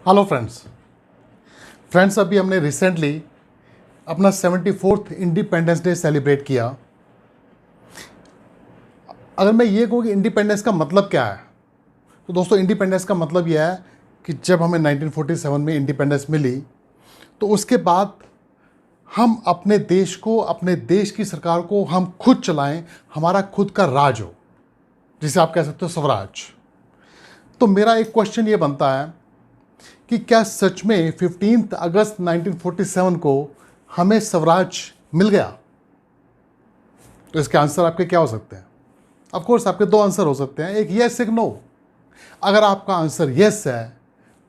Hello friends अभी हमने recently अपना 74th इंडिपेंडेंस डे सेलिब्रेट किया। अगर मैं ये कहूँ कि इंडिपेंडेंस का मतलब क्या है, तो दोस्तों इंडिपेंडेंस का मतलब यह है कि जब हमें 1947 में इंडिपेंडेंस मिली तो उसके बाद हम अपने देश को, अपने देश की सरकार को हम खुद चलाएं, हमारा खुद का राज हो, जिसे आप कह सकते हो स्वराज। तो मेरा एक क्वेश्चन ये बनता है कि क्या सच में 15 अगस्त 1947 को हमें स्वराज मिल गया? तो इसके आंसर आपके क्या हो सकते हैं? ऑफ कोर्स आपके दो आंसर हो सकते हैं, एक यस एक नो। अगर आपका आंसर यस है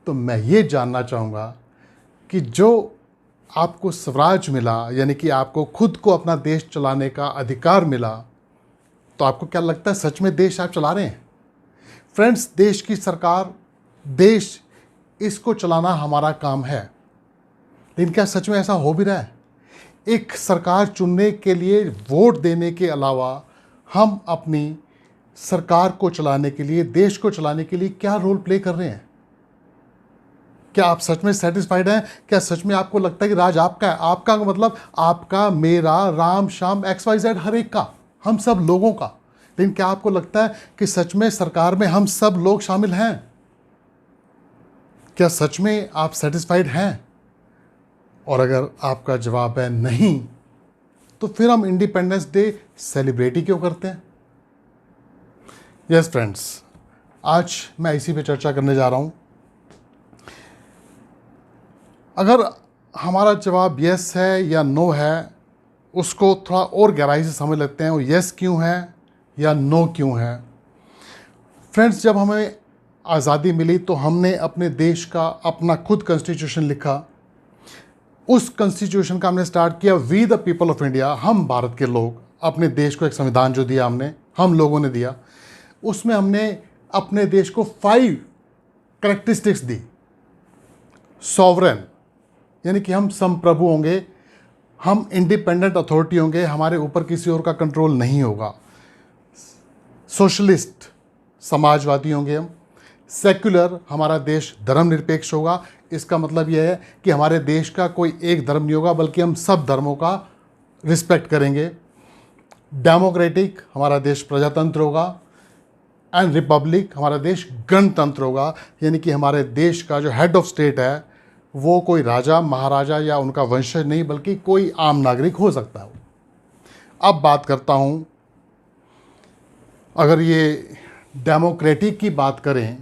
तो मैं ये जानना चाहूँगा कि जो आपको स्वराज मिला, यानी कि आपको खुद को अपना देश चलाने का अधिकार मिला, तो आपको क्या लगता है सच में देश आप चला रहे हैं? फ्रेंड्स, देश की सरकार, देश, इसको चलाना हमारा काम है। लेकिन क्या सच में ऐसा हो भी रहा है? एक सरकार चुनने के लिए, वोट देने के अलावा हम अपनी सरकार को चलाने के लिए, देश को चलाने के लिए क्या रोल प्ले कर रहे हैं? क्या आप सच में सेटिस्फाइड हैं? क्या सच में आपको लगता है कि राज आपका है? आपका मतलब आपका, मेरा, राम, श्याम, XYZ, हर एक का, हम सब लोगों का। लेकिन क्या आपको लगता है कि सच में सरकार में हम सब लोग शामिल हैं? क्या सच में आप सेटिस्फाइड हैं? और अगर आपका जवाब है नहीं, तो फिर हम इंडिपेंडेंस डे सेलिब्रेट ही क्यों करते हैं? यस फ्रेंड्स, आज मैं इसी पे चर्चा करने जा रहा हूं। अगर हमारा जवाब यस है या नो है, उसको थोड़ा और गहराई से समझ लेते हैं। वो यस क्यों है या नो क्यों है? फ्रेंड्स, जब हमें आज़ादी मिली तो हमने अपने देश का अपना खुद कॉन्स्टिट्यूशन लिखा। उस कॉन्स्टिट्यूशन का हमने स्टार्ट किया, we the people of India, हम भारत के लोग, अपने देश को एक संविधान जो दिया हमने, हम लोगों ने दिया। उसमें हमने अपने देश को 5 कैरेक्टरिस्टिक्स दी। सॉवरेन, यानी कि हम संप्रभु होंगे, हम इंडिपेंडेंट अथॉरिटी होंगे, हमारे ऊपर किसी और का कंट्रोल नहीं होगा। सोशलिस्ट, समाजवादी होंगे हम। सेक्युलर, हमारा देश धर्मनिरपेक्ष होगा। इसका मतलब यह है कि हमारे देश का कोई एक धर्म नहीं होगा, बल्कि हम सब धर्मों का रिस्पेक्ट करेंगे। डेमोक्रेटिक, हमारा देश प्रजातंत्र होगा। एंड रिपब्लिक, हमारा देश गणतंत्र होगा, यानी कि हमारे देश का जो हेड ऑफ स्टेट है वो कोई राजा, महाराजा या उनका वंशज नहीं, बल्कि कोई आम नागरिक हो सकता है। अब बात करता हूँ, अगर ये डेमोक्रेटिक की बात करें,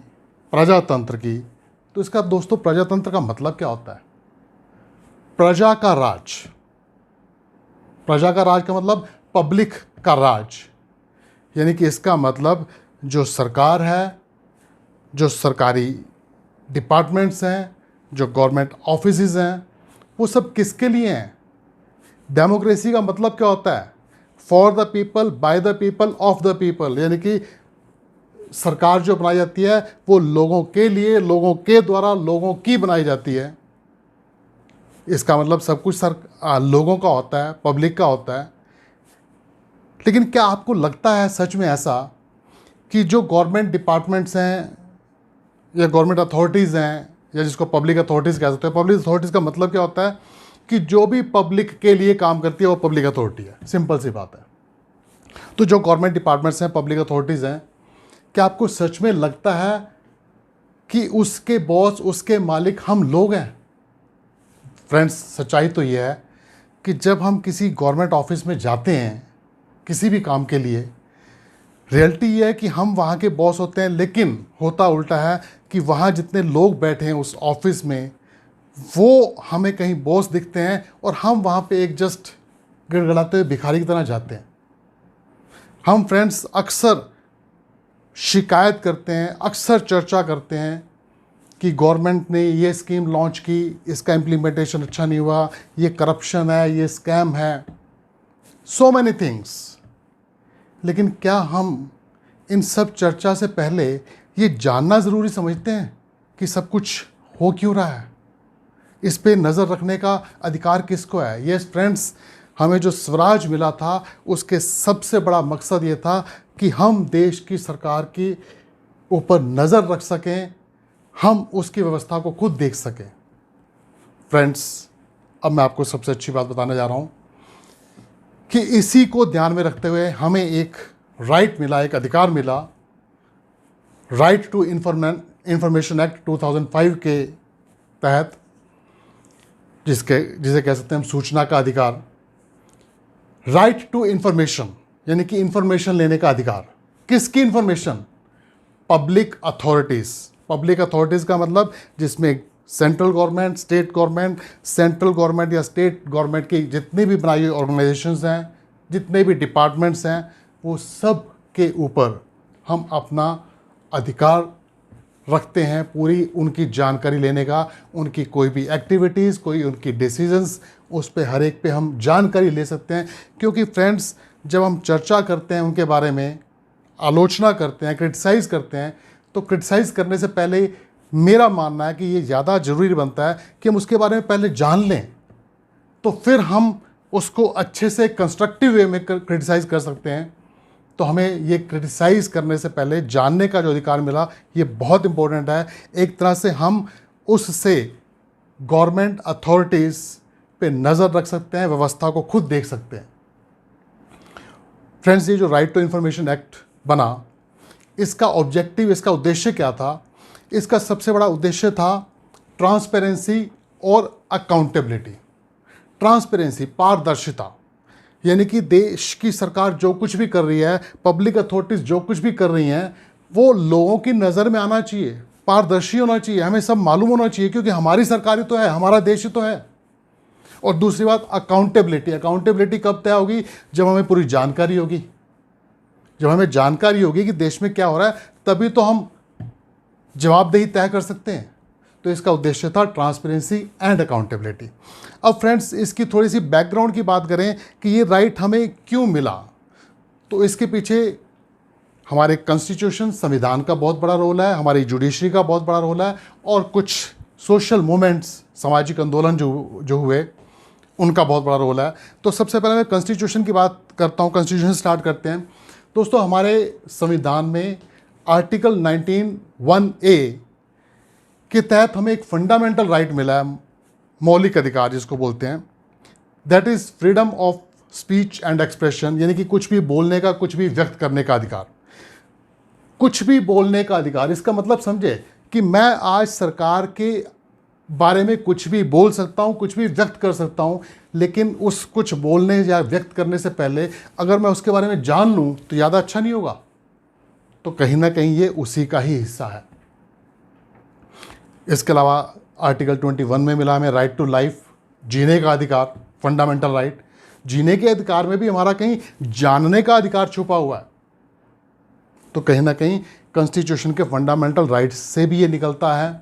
प्रजातंत्र की, तो इसका दोस्तों प्रजातंत्र का मतलब क्या होता है? प्रजा का राज। प्रजा का राज का मतलब पब्लिक का राज, यानी कि इसका मतलब जो सरकार है, जो सरकारी डिपार्टमेंट्स हैं, जो गवर्नमेंट ऑफिसेज हैं, वो सब किसके लिए हैं? डेमोक्रेसी का मतलब क्या होता है? For the people, by the people, of the people, यानी कि सरकार जो बनाई जाती है वो लोगों के लिए, लोगों के द्वारा, लोगों की बनाई जाती है। इसका मतलब सब कुछ लोगों का होता है, पब्लिक का होता है। लेकिन क्या आपको लगता है सच में ऐसा कि जो गवर्नमेंट डिपार्टमेंट्स हैं या गवर्नमेंट अथॉरिटीज़ हैं, या जिसको पब्लिक अथॉरिटीज़ कह सकते हैं, पब्लिक अथॉरिटीज़ का मतलब क्या होता है कि जो भी पब्लिक के लिए काम करती है वो पब्लिक अथॉरिटी है। सिंपल सी बात है। तो जो गवर्नमेंट डिपार्टमेंट्स हैं, पब्लिक अथॉरिटीज़ हैं, क्या आपको सच में लगता है कि उसके बॉस, उसके मालिक हम लोग हैं? फ्रेंड्स, सच्चाई तो यह है कि जब हम किसी गवर्नमेंट ऑफिस में जाते हैं किसी भी काम के लिए, रियलिटी ये है कि हम वहाँ के बॉस होते हैं, लेकिन होता उल्टा है कि वहाँ जितने लोग बैठे हैं उस ऑफिस में, वो हमें कहीं बॉस दिखते हैं और हम वहाँ पे एक जस्ट गिड़गिड़ाते हुए भिखारी की तरह जाते हैं। हम फ्रेंड्स अक्सर शिकायत करते हैं, अक्सर चर्चा करते हैं कि गवर्नमेंट ने ये स्कीम लॉन्च की, इसका इम्प्लीमेंटेशन अच्छा नहीं हुआ, ये करप्शन है, ये स्कैम है, सो मैनी थिंग्स। लेकिन क्या हम इन सब चर्चा से पहले ये जानना ज़रूरी समझते हैं कि सब कुछ हो क्यों रहा है? इस पे नज़र रखने का अधिकार किसको है? यस फ्रेंड्स, हमें जो स्वराज मिला था उसके सबसे बड़ा मकसद ये था कि हम देश की सरकार की ऊपर नज़र रख सकें, हम उसकी व्यवस्था को खुद देख सकें। फ्रेंड्स, अब मैं आपको सबसे अच्छी बात बताने जा रहा हूँ कि इसी को ध्यान में रखते हुए हमें एक राइट मिला, एक अधिकार मिला, राइट टू इंफॉर्मेशन एक्ट 2005 के तहत, जिसे कह सकते हैं हम सूचना का अधिकार। राइट टू इंफॉर्मेशन यानी कि इंफॉर्मेशन लेने का अधिकार। किसकी information? Public authorities. Public authorities का मतलब जिसमें central government, state government, central government या स्टेट गवर्नमेंट की जितनी भी बनाई हुई ऑर्गेनाइजेशंस हैं, जितने भी डिपार्टमेंट्स हैं, वो सब के ऊपर हम अपना अधिकार रखते हैं, पूरी उनकी जानकारी लेने का। उनकी कोई भी एक्टिविटीज़, कोई उनकी डिसीजंस, उस पे हर एक पे हम जानकारी ले सकते हैं। क्योंकि फ्रेंड्स, जब हम चर्चा करते हैं उनके बारे में, आलोचना करते हैं, क्रिटिसाइज़ करते हैं, तो क्रिटिसाइज़ करने से पहले मेरा मानना है कि ये ज़्यादा ज़रूरी बनता है कि हम उसके बारे में पहले जान लें, तो फिर हम उसको अच्छे से कंस्ट्रक्टिव वे में क्रिटिसाइज़ कर सकते हैं। तो हमें ये क्रिटिसाइज़ करने से पहले जानने का जो अधिकार मिला, ये बहुत इम्पोर्टेंट है। एक तरह से हम उससे गवर्नमेंट अथॉरिटीज़ पे नज़र रख सकते हैं, व्यवस्था को खुद देख सकते हैं। फ्रेंड्स, ये जो राइट टू इंफॉर्मेशन एक्ट बना, इसका ऑब्जेक्टिव, इसका उद्देश्य क्या था? इसका सबसे बड़ा उद्देश्य था ट्रांसपेरेंसी और अकाउंटेबिलिटी। ट्रांसपेरेंसी, पारदर्शिता, यानी कि देश की सरकार जो कुछ भी कर रही है, पब्लिक अथॉरिटीज़ जो कुछ भी कर रही हैं, वो लोगों की नज़र में आना चाहिए, पारदर्शी होना चाहिए, हमें सब मालूम होना चाहिए, क्योंकि हमारी सरकार ही तो है, हमारा देश ही तो है। और दूसरी बात अकाउंटेबिलिटी। अकाउंटेबिलिटी कब तय होगी? जब हमें पूरी जानकारी होगी। जब हमें जानकारी होगी कि देश में क्या हो रहा है, तभी तो हम जवाबदेही तय कर सकते हैं। तो इसका उद्देश्य था ट्रांसपेरेंसी एंड अकाउंटेबिलिटी। अब फ्रेंड्स, इसकी थोड़ी सी बैकग्राउंड की बात करें कि ये राइट हमें क्यों मिला, तो इसके पीछे हमारे कॉन्स्टिट्यूशन, संविधान का बहुत बड़ा रोल है, हमारी जुडिशरी का बहुत बड़ा रोल है, और कुछ सोशल मूवमेंट्स, सामाजिक आंदोलन जो हुए, उनका बहुत बड़ा रोल है। तो सबसे पहले मैं कॉन्स्टिट्यूशन की बात करता हूँ। कॉन्स्टिट्यूशन स्टार्ट करते हैं। दोस्तों, हमारे संविधान में आर्टिकल 19(1)(a) के तहत हमें एक फंडामेंटल राइट मिला है, मौलिक अधिकार जिसको बोलते हैं, that is freedom of speech and expression, यानी कि कुछ भी बोलने का, कुछ भी व्यक्त करने का अधिकार। कुछ भी बोलने का अधिकार, इसका मतलब समझे कि मैं आज सरकार के बारे में कुछ भी बोल सकता हूँ, कुछ भी व्यक्त कर सकता हूँ, लेकिन उस कुछ बोलने या व्यक्त करने से पहले अगर मैं उसके बारे में जान लूँ तो ज़्यादा अच्छा नहीं होगा? तो कहीं ना कहीं ये उसी का ही हिस्सा है। इसके अलावा आर्टिकल 21 में मिला हमें राइट टू लाइफ, जीने का अधिकार, फंडामेंटल राइट। जीने के अधिकार में भी हमारा कहीं जानने का अधिकार छुपा हुआ है। तो कहीं ना कहीं कॉन्स्टिट्यूशन के फंडामेंटल राइट्स से भी ये निकलता है।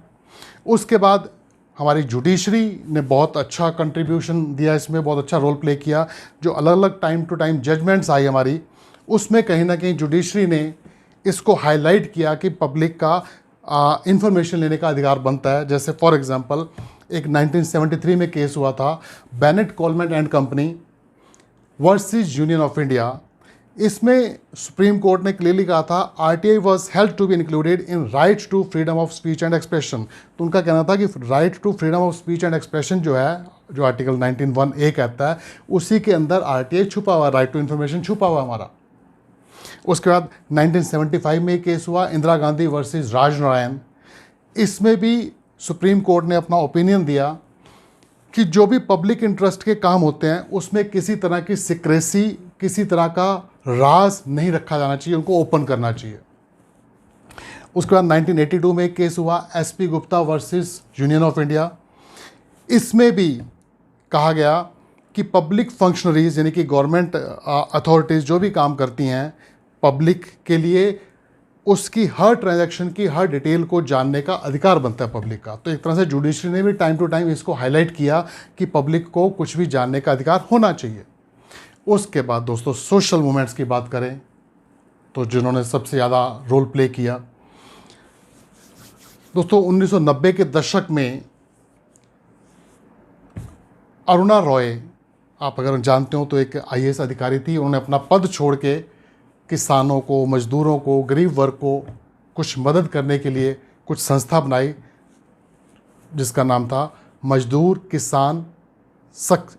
उसके बाद हमारी जुडिशरी ने बहुत अच्छा कंट्रीब्यूशन दिया, इसमें बहुत अच्छा रोल प्ले किया। जो अलग अलग टाइम टू टाइम जजमेंट्स आई हमारी, उसमें कहीं ना कहीं जुडिशरी ने इसको हाईलाइट किया कि पब्लिक का इंफॉर्मेशन लेने का अधिकार बनता है। जैसे फॉर एग्जांपल, एक 1973 में केस हुआ था, Bennett Coleman and company versus Union of India. इसमें सुप्रीम कोर्ट ने क्लियरली कहा था RTI was held to be included in right to freedom of speech and expression. तो उनका कहना था कि right to freedom of speech and expression जो है, जो आर्टिकल 19(1)(a) कहता है, उसी के अंदर आरटीआई छुपा हुआ, राइट टू इन्फॉर्मेशन छुपा हुआ हमारा। उसके बाद 1975 में एक केस हुआ, इंदिरा गांधी वर्सेस राजनारायण। इसमें भी सुप्रीम कोर्ट ने अपना ओपिनियन दिया कि जो भी पब्लिक इंटरेस्ट के काम होते हैं उसमें किसी तरह की सिक्रेसी, किसी तरह का राज नहीं रखा जाना चाहिए, उनको ओपन करना चाहिए। उसके बाद 1982 में एक केस हुआ, SP Gupta versus Union of India. इसमें भी कहा गया कि पब्लिक फंक्शनरीज यानी कि गवर्नमेंट अथॉरिटीज़ जो भी काम करती हैं पब्लिक के लिए, उसकी हर ट्रांजैक्शन की हर डिटेल को जानने का अधिकार बनता है पब्लिक का। तो एक तरह से जुडिशरी ने भी टाइम टू टाइम इसको हाईलाइट किया कि पब्लिक को कुछ भी जानने का अधिकार होना चाहिए। उसके बाद दोस्तों, सोशल मूवमेंट्स की बात करें तो जिन्होंने सबसे ज़्यादा रोल प्ले किया, दोस्तों 1990 के दशक में अरुणा रॉय, आप अगर जानते हो तो एक आईएएस अधिकारी थी। उन्होंने अपना पद छोड़ के किसानों को, मजदूरों को, गरीब वर्ग को कुछ मदद करने के लिए कुछ संस्था बनाई जिसका नाम था मजदूर किसान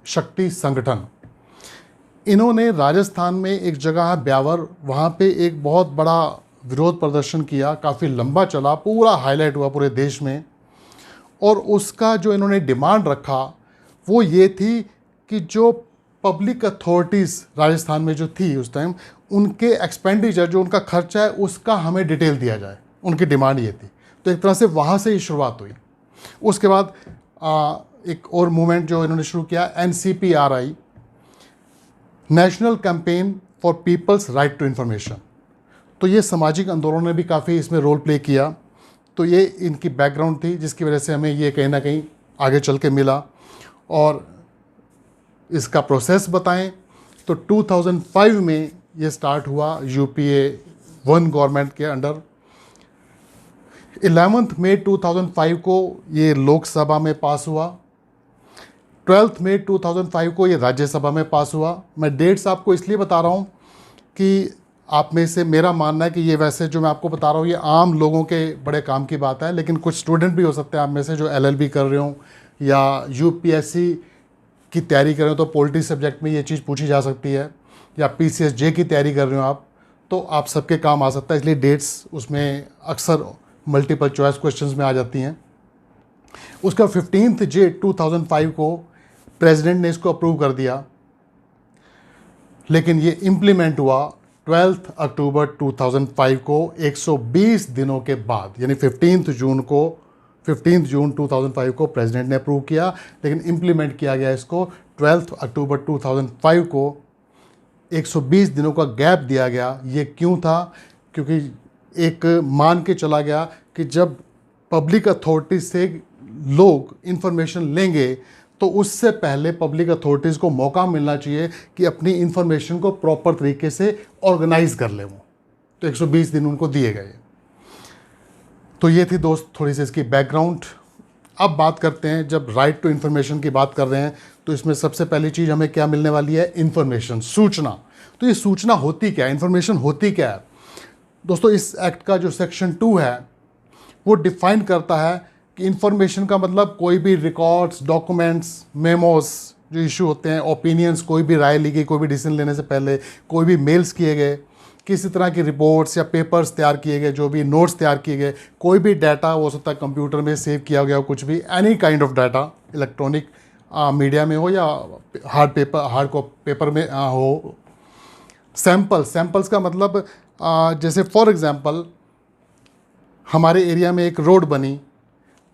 शक्ति संगठन। इन्होंने राजस्थान में एक जगह है ब्यावर, वहाँ पे एक बहुत बड़ा विरोध प्रदर्शन किया, काफ़ी लंबा चला, पूरा हाईलाइट हुआ पूरे देश में। और उसका जो इन्होंने डिमांड रखा वो ये थी कि जो पब्लिक अथॉरिटीज़ राजस्थान में जो थी उस टाइम, उनके एक्सपेंडिचर, जो उनका खर्चा है, उसका हमें डिटेल दिया जाए। उनकी डिमांड ये थी। तो एक तरह से वहाँ से ही शुरुआत हुई। उसके बाद एक और मूवमेंट जो इन्होंने शुरू किया, NCPRI, national campaign for people's right to information. तो ये सामाजिक आंदोलनों ने भी काफ़ी इसमें रोल प्ले किया। तो ये इनकी बैकग्राउंड थी जिसकी वजह से हमें ये कहीं ना कहीं आगे चल के मिला। और इसका प्रोसेस बताएं तो 2005 में ये स्टार्ट हुआ UPA 1 गवर्नमेंट के अंडर। 11 मई 2005 को ये लोकसभा में पास हुआ। 12 मई 2005 को ये राज्यसभा में पास हुआ। मैं डेट्स आपको इसलिए बता रहा हूँ कि आप में से मेरा मानना है कि ये वैसे जो मैं आपको बता रहा हूँ ये आम लोगों के बड़े काम की बात है, लेकिन कुछ स्टूडेंट भी हो सकते हैं आप में से जो LLB कर रहे हो या UPSC की तैयारी कर रहे हो, तो पॉलिटी सब्जेक्ट में ये चीज़ पूछी जा सकती है, या PCSJ की तैयारी कर रहे हो आप, तो आप सबके काम आ सकता है। इसलिए डेट्स उसमें अक्सर मल्टीपल चॉइस क्वेश्चंस में आ जाती हैं। उसका 15 May 2005 को प्रेसिडेंट ने इसको अप्रूव कर दिया, लेकिन ये इम्प्लीमेंट हुआ 12 अक्टूबर 2005 को, 120 दिनों के बाद। यानी 15 जून 2005 को प्रेसिडेंट ने अप्रूव किया, लेकिन इम्प्लीमेंट किया गया इसको 12 अक्टूबर 2005 को। 120 दिनों का गैप दिया गया। ये क्यों था? क्योंकि एक मान के चला गया कि जब पब्लिक अथॉरिटीज से लोग इंफॉर्मेशन लेंगे तो उससे पहले पब्लिक अथॉरिटीज़ को मौका मिलना चाहिए कि अपनी इंफॉर्मेशन को प्रॉपर तरीके से ऑर्गेनाइज कर ले वो। तो 120 दिन उनको दिए गए। तो ये थी दोस्त थोड़ी सी इसकी बैकग्राउंड। अब बात करते हैं, जब राइट टू इन्फॉर्मेशन की बात कर रहे हैं तो इसमें सबसे पहली चीज़ हमें क्या मिलने वाली है? इन्फॉर्मेशन, सूचना। तो ये सूचना होती क्या है, इन्फॉर्मेशन होती क्या है? दोस्तों, इस एक्ट का जो सेक्शन 2 है वो डिफाइन करता है कि इन्फॉर्मेशन का मतलब कोई भी रिकॉर्ड्स, डॉक्यूमेंट्स, मेमोस जो इशू होते हैं, ओपिनियंस, कोई भी राय ली गई, कोई भी डिसीजन लेने से पहले, कोई भी मेल्स किए गए, किसी तरह की रिपोर्ट्स या पेपर्स तैयार किए गए, जो भी नोट्स तैयार किए गए, कोई भी डाटा हो सकता है कंप्यूटर में सेव किया गया हो, कुछ भी, any kind of data, electronic media में हो या हार्ड पेपर में हो। सैम्पल्स का मतलब जैसे फॉर एग्जांपल हमारे एरिया में एक रोड बनी,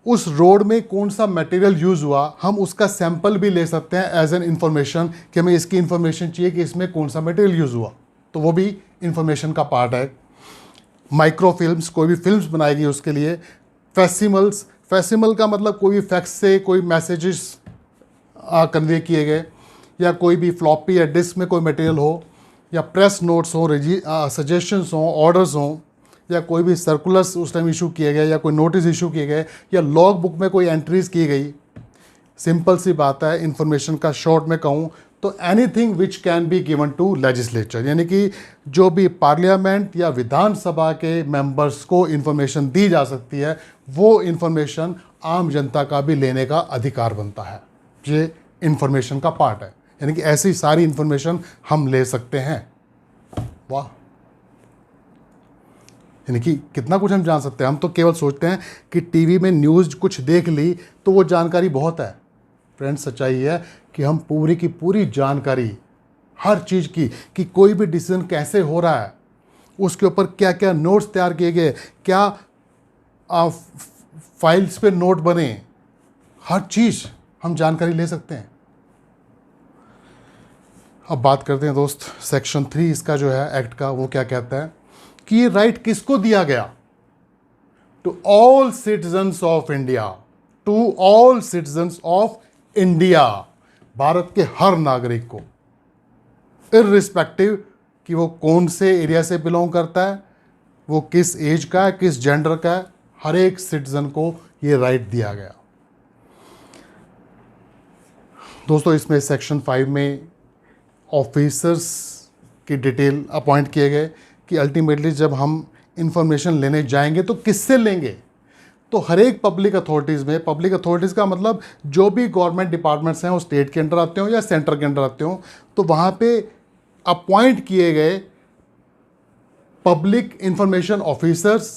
उस रोड में कौन सा मटेरियल यूज़ हुआ, हम उसका सैंपल भी ले सकते हैं एज एन इन्फॉर्मेशन कि हमें इसकी इन्फॉर्मेशन चाहिए कि इसमें कौन सा मटेरियल यूज़ हुआ, तो वो भी इन्फॉर्मेशन का पार्ट है। माइक्रो फिल्म्स, कोई भी फिल्म्स बनाई गई उसके लिए। फैसिमल का मतलब कोई भी फैक्स से कोई मैसेजेस कन्वे किए गए, या कोई भी फ्लॉपी या डिस्क में कोई मटेरियल हो, या प्रेस नोट्स हो, सजेशंस हों, ऑर्डर्स हों, या कोई भी सर्कुलर्स उस टाइम इशू किए गए, या कोई नोटिस इशू किए गए, या लॉग बुक में कोई एंट्रीज़ की गई। सिंपल सी बात है, इन्फॉर्मेशन का शॉर्ट में कहूँ तो anything which can be given to legislature, यानी कि जो भी पार्लियामेंट या विधानसभा के मेंबर्स को इन्फॉर्मेशन दी जा सकती है, वो इन्फॉर्मेशन आम जनता का भी लेने का अधिकार बनता है। ये इन्फॉर्मेशन का पार्ट है, यानी कि ऐसी सारी इन्फॉर्मेशन हम ले सकते हैं। वाह, यानी कि कितना कुछ हम जान सकते हैं। हम तो केवल सोचते हैं कि टीवी में न्यूज़ कुछ देख ली तो वो जानकारी बहुत है। फ्रेंड्स, सच्चाई है कि हम पूरी की पूरी जानकारी हर चीज़ की, कि कोई भी डिसीजन कैसे हो रहा है, उसके ऊपर क्या क्या नोट्स तैयार किए गए, क्या फाइल्स पे नोट बने, हर चीज़ हम जानकारी ले सकते हैं। अब बात करते हैं दोस्त सेक्शन 3 इसका जो है एक्ट का, वो क्या कहता है कि ये राइट किसको दिया गया? To all citizens of India, to all citizens of India, Bharat के हर नागरिक को, इर्रिस्पेक्टिव कि वो कौन से एरिया से बिलोंग करता है, वो किस एज का है, किस जेंडर का है, हर एक सिटीजन को ये राइट दिया गया। दोस्तों, इसमें सेक्शन 5 में ऑफिसर्स की डिटेल अपॉइंट किए गए कि अल्टीमेटली जब हम इंफॉर्मेशन लेने जाएंगे तो किससे लेंगे। तो हर एक पब्लिक अथॉरिटीज़ में, पब्लिक अथॉरिटीज़ का मतलब जो भी गवर्नमेंट डिपार्टमेंट्स हैं वो स्टेट के अंडर आते हो या सेंटर के अंडर आते हो, तो वहाँ पे अपॉइंट किए गए पब्लिक इंफॉर्मेशन ऑफिसर्स,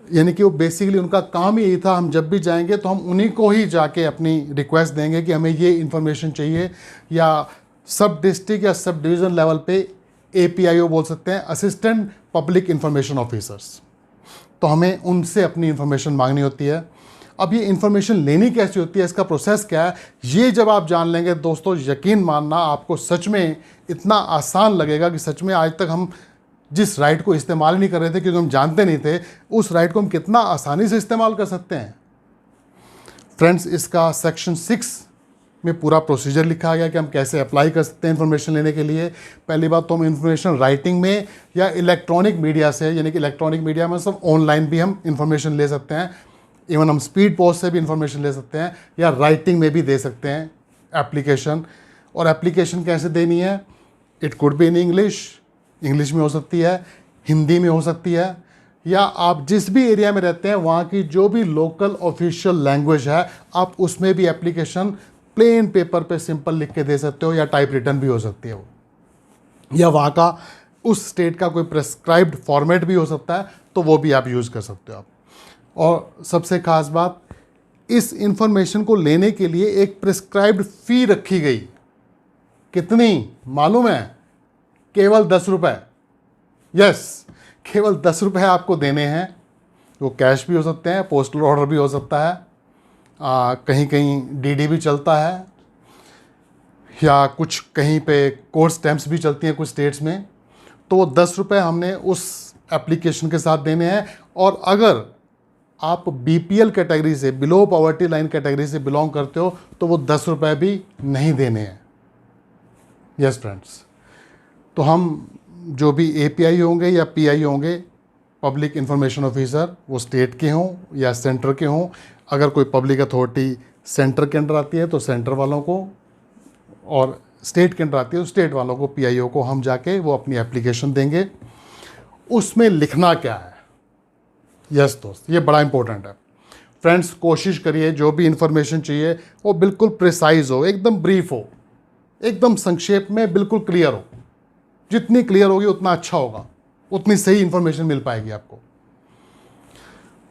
यानी कि वो बेसिकली उनका काम ही यही था, हम जब भी जाएंगे तो हम उन्हीं को ही जाके अपनी रिक्वेस्ट देंगे कि हमें ये इन्फॉर्मेशन चाहिए, या सब डिस्ट्रिक्ट या सब डिवीज़न लेवल पे APIO बोल सकते हैं, असिस्टेंट पब्लिक इंफॉर्मेशन ऑफिसर्स। तो हमें उनसे अपनी इन्फॉर्मेशन मांगनी होती है। अब ये इन्फॉर्मेशन लेनी कैसी होती है, इसका प्रोसेस क्या है, ये जब आप जान लेंगे दोस्तों, यकीन मानना आपको सच में इतना आसान लगेगा कि सच में आज तक हम जिस राइट को इस्तेमाल नहीं कर रहे थे क्योंकि हम जानते नहीं थे, उस राइट को हम कितना आसानी से इस्तेमाल कर सकते हैं। फ्रेंड्स, इसका सेक्शन 6 में पूरा प्रोसीजर लिखा गया कि हम कैसे अप्लाई कर सकते हैं इन्फॉर्मेशन लेने के लिए। पहली बात तो हम इन्फॉर्मेशन राइटिंग में या इलेक्ट्रॉनिक मीडिया से, यानी कि इलेक्ट्रॉनिक मीडिया में सब ऑनलाइन भी हम इन्फॉर्मेशन ले सकते हैं, इवन हम स्पीड पोस्ट से भी इन्फॉर्मेशन ले सकते हैं, या राइटिंग में भी दे सकते हैं एप्लीकेशन। और एप्लीकेशन कैसे देनी है, it could be in English में हो सकती है, हिंदी में हो सकती है, या आप जिस भी एरिया में रहते हैं वहाँ की जो भी लोकल ऑफिशियल लैंग्वेज है आप उसमें भी एप्लीकेशन प्लेन पेपर पे सिंपल लिख के दे सकते हो, या टाइप रिटन भी हो सकती है वो, या वहाँ का उस स्टेट का कोई प्रेस्क्राइब्ड फॉर्मेट भी हो सकता है, तो वो भी आप यूज़ कर सकते हो आप। और सबसे ख़ास बात, इस इंफॉर्मेशन को लेने के लिए एक प्रेस्क्राइब्ड फ़ी रखी गई। कितनी मालूम है? केवल 10 रुपये। यस, केवल 10 रुपये आपको देने हैं। वो कैश भी हो सकते हैं, पोस्टल ऑर्डर भी हो सकता है, कहीं कहीं DD भी चलता है, या कुछ कहीं पे कोर्ट स्टैम्प्स भी चलती हैं कुछ स्टेट्स में। तो वो 10 रुपये हमने उस एप्लीकेशन के साथ देने हैं। और अगर आप BPL कैटेगरी से, बिलो पॉवर्टी लाइन कैटेगरी से बिलोंग करते हो, तो वो 10 रुपये भी नहीं देने हैं। यस फ्रेंड्स, तो हम जो भी API होंगे या PI होंगे, पब्लिक इंफॉर्मेशन ऑफिसर, वो स्टेट के हों या सेंटर के हों, अगर कोई पब्लिक अथॉरिटी सेंटर के अंडर आती है तो सेंटर वालों को, और स्टेट के अंडर आती है तो स्टेट वालों को, PIO को हम जाके वो अपनी एप्लीकेशन देंगे। उसमें लिखना क्या है? यस दोस्त, ये बड़ा इंपॉर्टेंट है। फ्रेंड्स, कोशिश करिए जो भी इंफॉर्मेशन चाहिए वो बिल्कुल प्रिसाइज हो, एकदम ब्रीफ हो, एकदम संक्षेप में, बिल्कुल क्लियर हो। जितनी क्लियर होगी उतना अच्छा होगा, उतनी सही इंफॉर्मेशन मिल पाएगी आपको।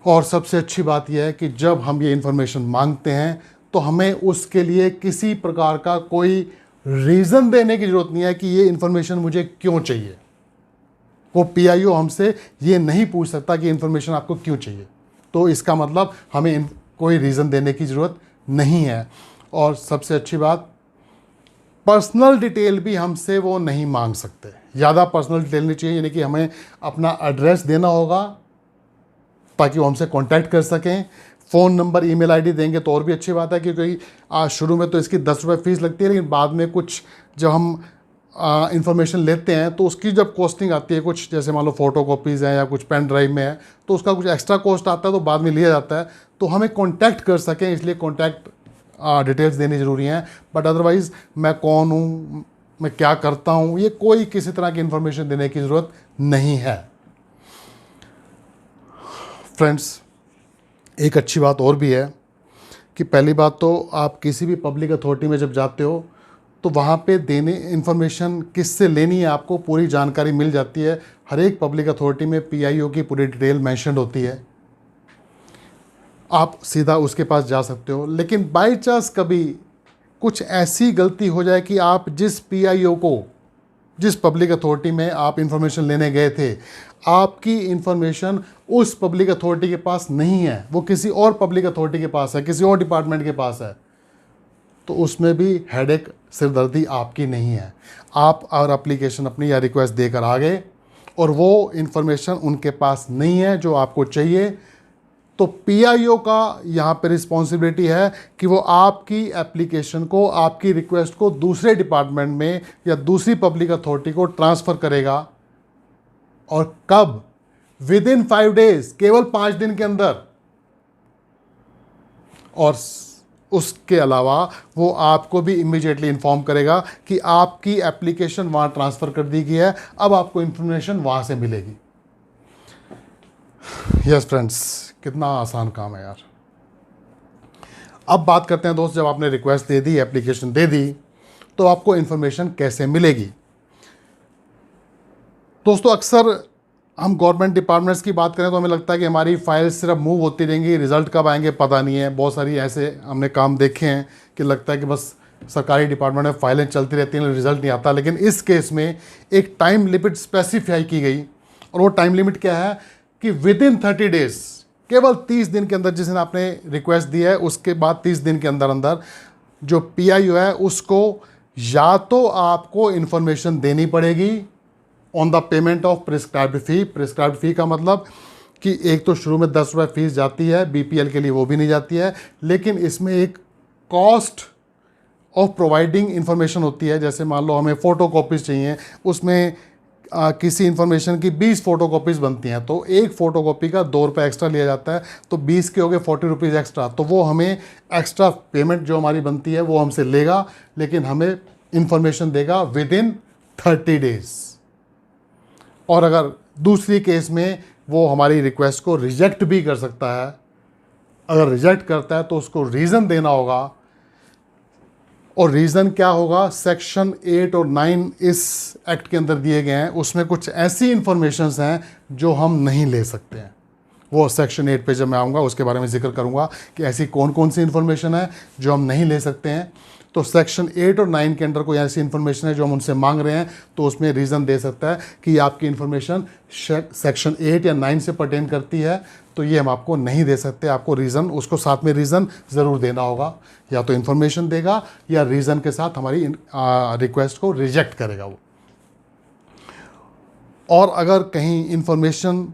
और सबसे अच्छी बात यह है कि जब हम ये इंफॉर्मेशन मांगते हैं तो हमें उसके लिए किसी प्रकार का कोई रीज़न देने की ज़रूरत नहीं है कि ये इंफॉर्मेशन मुझे क्यों चाहिए। वो PIO हमसे ये नहीं पूछ सकता कि इंफॉर्मेशन आपको क्यों चाहिए, तो इसका मतलब हमें कोई रीज़न देने की ज़रूरत नहीं है। और सबसे अच्छी बात, पर्सनल डिटेल भी हमसे वो नहीं मांग सकते, ज़्यादा पर्सनल डिटेल नहीं चाहिए, यानी कि हमें अपना एड्रेस देना होगा ताकि वो हमसे कांटेक्ट कर सकें। फ़ोन नंबर, ईमेल आईडी देंगे तो और भी अच्छी बात है, क्योंकि शुरू में तो इसकी 10 रुपये फ़ीस लगती है, लेकिन बाद में कुछ जब हम इंफॉर्मेशन लेते हैं तो उसकी जब कॉस्टिंग आती है, कुछ जैसे मान लो फ़ोटो कॉपीज़ हैं या कुछ पेन ड्राइव में है, तो उसका कुछ एक्स्ट्रा कॉस्ट आता है, तो बाद में लिया जाता है। तो हमें कॉन्टैक्ट कर सकें, इसलिए कॉन्टैक्ट डिटेल्स देनी ज़रूरी हैं। बट अदरवाइज़ मैं कौन हूँ, मैं क्या करता हूँ, ये कोई किसी तरह की इन्फॉर्मेशन देने की ज़रूरत नहीं है। फ्रेंड्स, एक अच्छी बात और भी है कि पहली बात तो आप किसी भी पब्लिक अथॉरिटी में जब जाते हो तो वहाँ पे देने इन्फॉर्मेशन किससे लेनी है आपको पूरी जानकारी मिल जाती है। हर एक पब्लिक अथॉरिटी में PIO की पूरी डिटेल मेंशन होती है, आप सीधा उसके पास जा सकते हो। लेकिन बाई चांस कभी कुछ ऐसी गलती हो जाए कि आप जिस PIO को, जिस पब्लिक अथॉरिटी में आप इंफॉर्मेशन लेने गए थे, आपकी इंफॉर्मेशन उस पब्लिक अथॉरिटी के पास नहीं है, वो किसी और पब्लिक अथॉरिटी के पास है, किसी और डिपार्टमेंट के पास है, तो उसमें भी हेडेक, सिरदर्दी आपकी नहीं है। आप और एप्लीकेशन अपनी या रिक्वेस्ट देकर आ गए और वो इंफॉर्मेशन उनके पास नहीं है जो आपको चाहिए, तो PIO का यहाँ पे रिस्पॉन्सिबिलिटी है कि वो आपकी एप्लीकेशन को, आपकी रिक्वेस्ट को दूसरे डिपार्टमेंट में या दूसरी पब्लिक अथॉरिटी को ट्रांसफ़र करेगा। और कब? विदिन 5 डेज, केवल 5 दिन के अंदर। और उसके अलावा वो आपको भी इमीडिएटली इन्फॉर्म करेगा कि आपकी एप्लीकेशन वहाँ ट्रांसफ़र कर दी गई है, अब आपको इन्फॉर्मेशन वहाँ से मिलेगी। यस फ्रेंड्स, कितना आसान काम है यार। अब बात करते हैं दोस्त, जब आपने रिक्वेस्ट दे दी, एप्लीकेशन दे दी, तो आपको इन्फॉर्मेशन कैसे मिलेगी। दोस्तों अक्सर हम गवर्नमेंट डिपार्टमेंट्स की बात करें तो हमें लगता है कि हमारी फाइल्स सिर्फ मूव होती रहेंगी, रिजल्ट कब आएंगे पता नहीं है। बहुत सारी ऐसे हमने काम देखे हैं कि लगता है कि बस सरकारी डिपार्टमेंट में फाइलें चलती रहती हैं, रिजल्ट नहीं आता। लेकिन इस केस में एक टाइम लिमिट स्पेसिफाई की गई, और वो टाइम लिमिट क्या है कि विद इन 30 डेज, केवल 30 दिन के अंदर, जिस दिन आपने रिक्वेस्ट दी है उसके बाद 30 दिन के अंदर अंदर जो PIO है उसको या तो आपको इन्फॉर्मेशन देनी पड़ेगी on the payment of prescribed fee. Prescribed fee का मतलब कि एक तो शुरू में 10 रुपये फीस जाती है, BPL के लिए वो भी नहीं जाती है, लेकिन इसमें एक कॉस्ट ऑफ प्रोवाइडिंग इन्फॉर्मेशन होती है। जैसे मान लो हमें फ़ोटो कॉपीज़ चाहिए, उसमें किसी इन्फॉर्मेशन की 20 फ़ोटो कॉपीज़ बनती हैं, तो एक फ़ोटो कॉपी का 2 रुपये एक्स्ट्रा लिया जाता है, तो 20 के हो गए 40 रुपीज़ एक्स्ट्रा। तो वो हमें एक्स्ट्रा पेमेंट जो हमारी बनती है वो हमसे लेगा, लेकिन हमें इन्फॉर्मेशन देगा विद इन 30 डेज़। और अगर दूसरी केस में वो हमारी रिक्वेस्ट को रिजेक्ट भी कर सकता है। अगर रिजेक्ट करता है तो उसको रीज़न देना होगा, और रीज़न क्या होगा, सेक्शन 8 और 9 इस एक्ट के अंदर दिए गए हैं। उसमें कुछ ऐसी इन्फॉर्मेशंस हैं जो हम नहीं ले सकते हैं। वो सेक्शन 8 पे जब मैं आऊँगा उसके बारे में जिक्र करूँगा कि ऐसी कौन कौन सी इन्फॉर्मेशन है जो हम नहीं ले सकते हैं। तो सेक्शन 8 और 9 के अंदर कोई ऐसी इन्फॉर्मेशन है जो हम उनसे मांग रहे हैं, तो उसमें रीज़न दे सकता है कि आपकी इन्फॉर्मेशन सेक्शन 8 या 9 से पर्टेन करती है, तो ये हम आपको नहीं दे सकते। आपको रीज़न, उसको साथ में रीज़न ज़रूर देना होगा, या तो इन्फॉर्मेशन देगा या रीज़न के साथ हमारी रिक्वेस्ट को रिजेक्ट करेगा वो। और अगर कहीं इन्फॉर्मेशन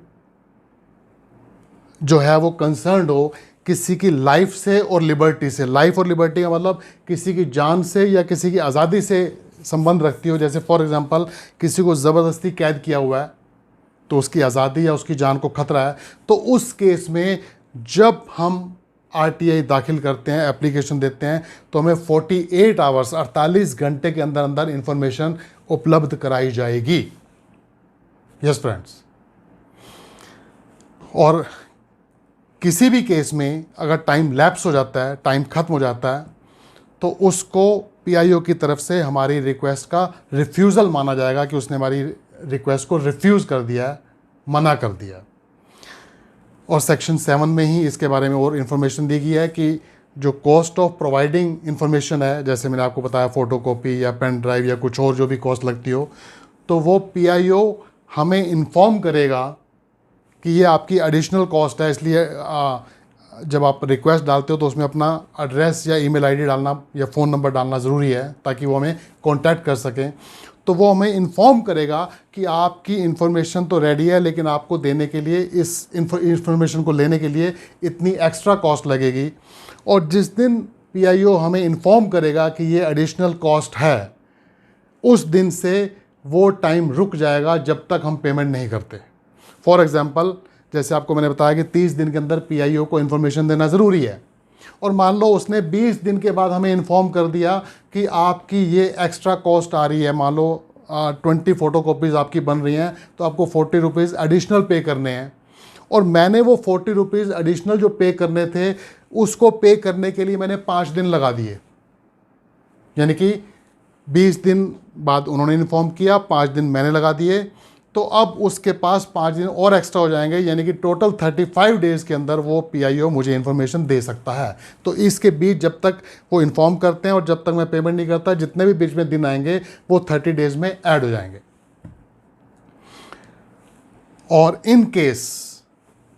जो है वो कंसर्न्ड हो किसी की लाइफ से और लिबर्टी से, लाइफ और लिबर्टी का मतलब किसी की जान से या किसी की आज़ादी से संबंध रखती हो, जैसे फॉर एग्जांपल किसी को ज़बरदस्ती कैद किया हुआ है तो उसकी आज़ादी या उसकी जान को खतरा है, तो उस केस में जब हम RTI दाखिल करते हैं, एप्लीकेशन देते हैं, तो हमें 48 आवर्स 48 घंटे के अंदर अंदर इन्फॉर्मेशन उपलब्ध कराई जाएगी। Yes friends. और किसी भी केस में अगर टाइम लैप्स हो जाता है, टाइम ख़त्म हो जाता है, तो उसको PIO की तरफ से हमारी रिक्वेस्ट का रिफ्यूज़ल माना जाएगा कि उसने हमारी रिक्वेस्ट को रिफ्यूज़ कर दिया है, मना कर दिया। और सेक्शन 7 में ही इसके बारे में और इन्फॉर्मेशन दी गई है कि जो कॉस्ट ऑफ प्रोवाइडिंग इन्फॉर्मेशन है, जैसे मैंने आपको बताया फ़ोटोकॉपी या पेन ड्राइव या कुछ और जो भी कॉस्ट लगती हो, तो वो PIO हमें इन्फॉर्म करेगा कि ये आपकी एडिशनल कॉस्ट है। इसलिए जब आप रिक्वेस्ट डालते हो तो उसमें अपना एड्रेस या ईमेल ID डालना या फ़ोन नंबर डालना ज़रूरी है, ताकि वो हमें कांटेक्ट कर सकें। तो वो हमें इन्फॉर्म करेगा कि आपकी इन्फॉर्मेशन तो रेडी है, लेकिन आपको देने के लिए, इस इन्फॉर्मेशन को लेने के लिए इतनी एक्स्ट्रा कॉस्ट लगेगी। और जिस दिन PIO हमें इन्फॉर्म करेगा कि ये एडिशनल कॉस्ट है, उस दिन से वो टाइम रुक जाएगा जब तक हम पेमेंट नहीं करते। फॉर एग्ज़ाम्पल, जैसे आपको मैंने बताया कि 30 दिन के अंदर PIO को इन्फॉर्मेशन देना ज़रूरी है, और मान लो उसने 20 दिन के बाद हमें इन्फॉर्म कर दिया कि आपकी ये एक्स्ट्रा कॉस्ट आ रही है, मान लो 20 फ़ोटो कॉपीज़ आपकी बन रही हैं, तो आपको 40 रुपीज़ एडिशनल पे करने हैं। और मैंने वो 40 रुपीज़ एडिशनल जो पे करने थे, उसको पे करने के लिए मैंने 5 दिन लगा दिए। यानी कि 20 दिन बाद उन्होंने इन्फॉर्म किया, 5 दिन मैंने लगा दिए, तो अब उसके पास 5 दिन और एक्स्ट्रा हो जाएंगे, यानी कि टोटल 35 डेज़ के अंदर वो PIO मुझे इन्फॉर्मेशन दे सकता है। तो इसके बीच जब तक वो इन्फॉर्म करते हैं और जब तक मैं पेमेंट नहीं करता, जितने भी बीच में दिन आएंगे वो 30 डेज़ में ऐड हो जाएंगे। और इन केस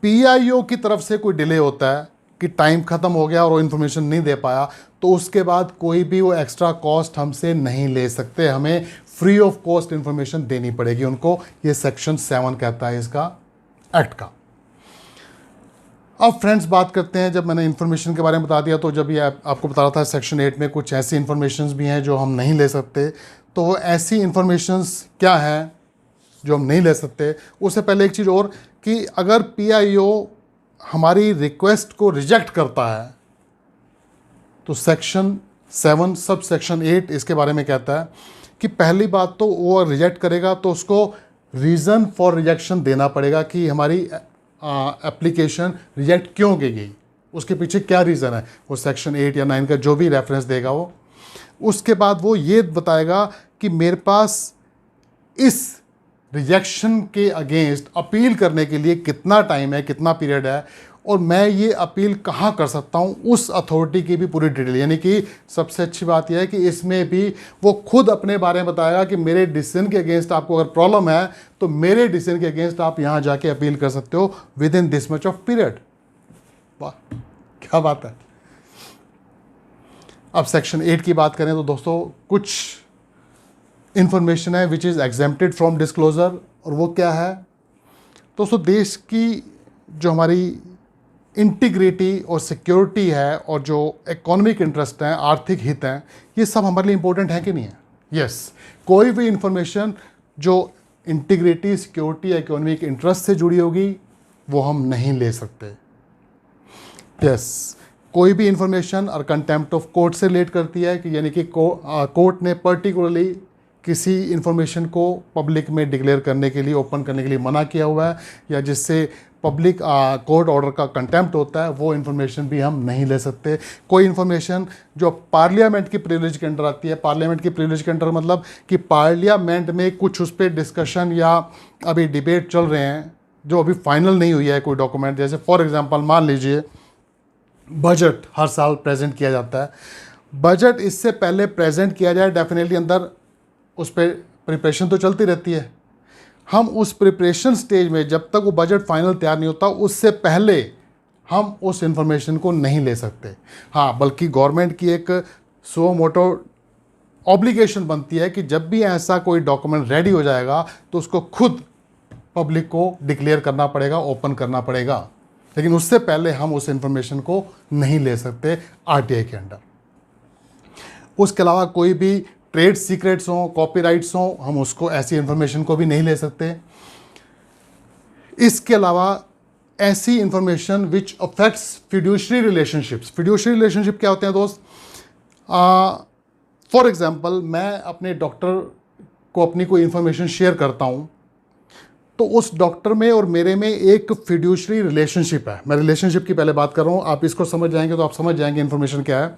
PIO की तरफ से कोई डिले होता है कि टाइम ख़त्म हो गया और वो इन्फॉर्मेशन नहीं दे पाया, तो उसके बाद कोई भी वो एक्स्ट्रा कॉस्ट हमसे नहीं ले सकते, हमें फ्री ऑफ कॉस्ट इन्फॉर्मेशन देनी पड़ेगी उनको। ये सेक्शन 7 कहता है इसका, एक्ट का। अब फ्रेंड्स बात करते हैं, जब मैंने इन्फॉर्मेशन के बारे में बता दिया, तो जब ये आपको बता रहा था सेक्शन 8 में कुछ ऐसी इन्फॉर्मेशन भी हैं जो हम नहीं ले सकते। तो वो ऐसी इन्फॉर्मेशंस क्या हैं जो हम नहीं ले सकते। उससे पहले एक चीज़ और, कि अगर PIO हमारी रिक्वेस्ट को रिजेक्ट करता है, तो सेक्शन 7 सब सेक्शन 8 इसके बारे में कहता है कि पहली बात तो वो रिजेक्ट करेगा तो उसको रीज़न फॉर रिजेक्शन देना पड़ेगा कि हमारी एप्लीकेशन रिजेक्ट क्यों की गई, उसके पीछे क्या रीज़न है, वो सेक्शन 8 या 9 का जो भी रेफरेंस देगा वो। उसके बाद वो ये बताएगा कि मेरे पास इस रिजेक्शन के अगेंस्ट अपील करने के लिए कितना टाइम है, कितना पीरियड है, और मैं ये अपील कहाँ कर सकता हूँ, उस अथॉरिटी की भी पूरी डिटेल। यानी कि सबसे अच्छी बात यह है कि इसमें भी वो खुद अपने बारे में बताएगा कि मेरे डिसीजन के अगेंस्ट आपको अगर प्रॉब्लम है तो मेरे डिसीजन के अगेंस्ट आप यहाँ जाके अपील कर सकते हो with in this much of period. वाह, क्या बात है। अब सेक्शन 8 की बात करें तो दोस्तों कुछ इंफॉर्मेशन है which is exempted from disclosure, और वो क्या है दोस्तों, देश की जो हमारी इंटीग्रिटी और सिक्योरिटी है और जो इकोनॉमिक इंटरेस्ट हैं, आर्थिक हित हैं, ये सब हमारे लिए इंपॉर्टेंट है कि नहीं है। यस, कोई भी इंफॉर्मेशन जो इंटीग्रिटी, सिक्योरिटी, इकोनॉमिक इंटरेस्ट से जुड़ी होगी वो हम नहीं ले सकते। यस, कोई भी इंफॉर्मेशन और कंटेम्प्ट ऑफ कोर्ट से रिलेट करती है कि यानी कि कोर्ट ने पर्टिकुलरली किसी इंफॉर्मेशन को पब्लिक में डिक्लेयर करने के लिए, ओपन करने के लिए मना किया हुआ है, या जिससे पब्लिक कोर्ट ऑर्डर का कंटेम्प्ट होता है, वो इन्फॉर्मेशन भी हम नहीं ले सकते। कोई इन्फॉर्मेशन जो पार्लियामेंट की प्रिविलेज के अंडर आती है, पार्लियामेंट की प्रिविलेज के अंडर मतलब कि पार्लियामेंट में कुछ उस पर डिस्कशन या अभी डिबेट चल रहे हैं जो अभी फाइनल नहीं हुई है कोई डॉक्यूमेंट, जैसे फॉर एग्जांपल मान लीजिए बजट हर साल प्रेजेंट किया जाता है, बजट इससे पहले प्रेजेंट किया जाए डेफिनेटली अंदर उस पर प्रिपरेशन तो चलती रहती है। हम उस प्रिपरेशन स्टेज में जब तक वो बजट फाइनल तैयार नहीं होता उससे पहले हम उस इंफॉर्मेशन को नहीं ले सकते। हाँ, बल्कि गवर्नमेंट की एक सो मोटो ऑब्लिगेशन बनती है कि जब भी ऐसा कोई डॉक्यूमेंट रेडी हो जाएगा तो उसको खुद पब्लिक को डिक्लेयर करना पड़ेगा, ओपन करना पड़ेगा, लेकिन उससे पहले हम उस इंफॉर्मेशन को नहीं ले सकते आरटीआई के अंडर। उसके अलावा कोई भी ट्रेड सीक्रेट्स हों, कॉपीराइट्स हों, हम उसको ऐसी इंफॉर्मेशन को भी नहीं ले सकते। इसके अलावा ऐसी information which affects fiduciary relationships. Fiduciary relationship क्या होते हैं दोस्त? फॉर एग्जांपल मैं अपने डॉक्टर को अपनी कोई इंफॉर्मेशन शेयर करता हूं, तो उस डॉक्टर में और मेरे में एक फिड्यूशरी रिलेशनशिप है। मैं रिलेशनशिप की पहले बात कर रहा हूं, आप इसको समझ जाएंगे तो आप समझ जाएंगे इन्फॉर्मेशन क्या है।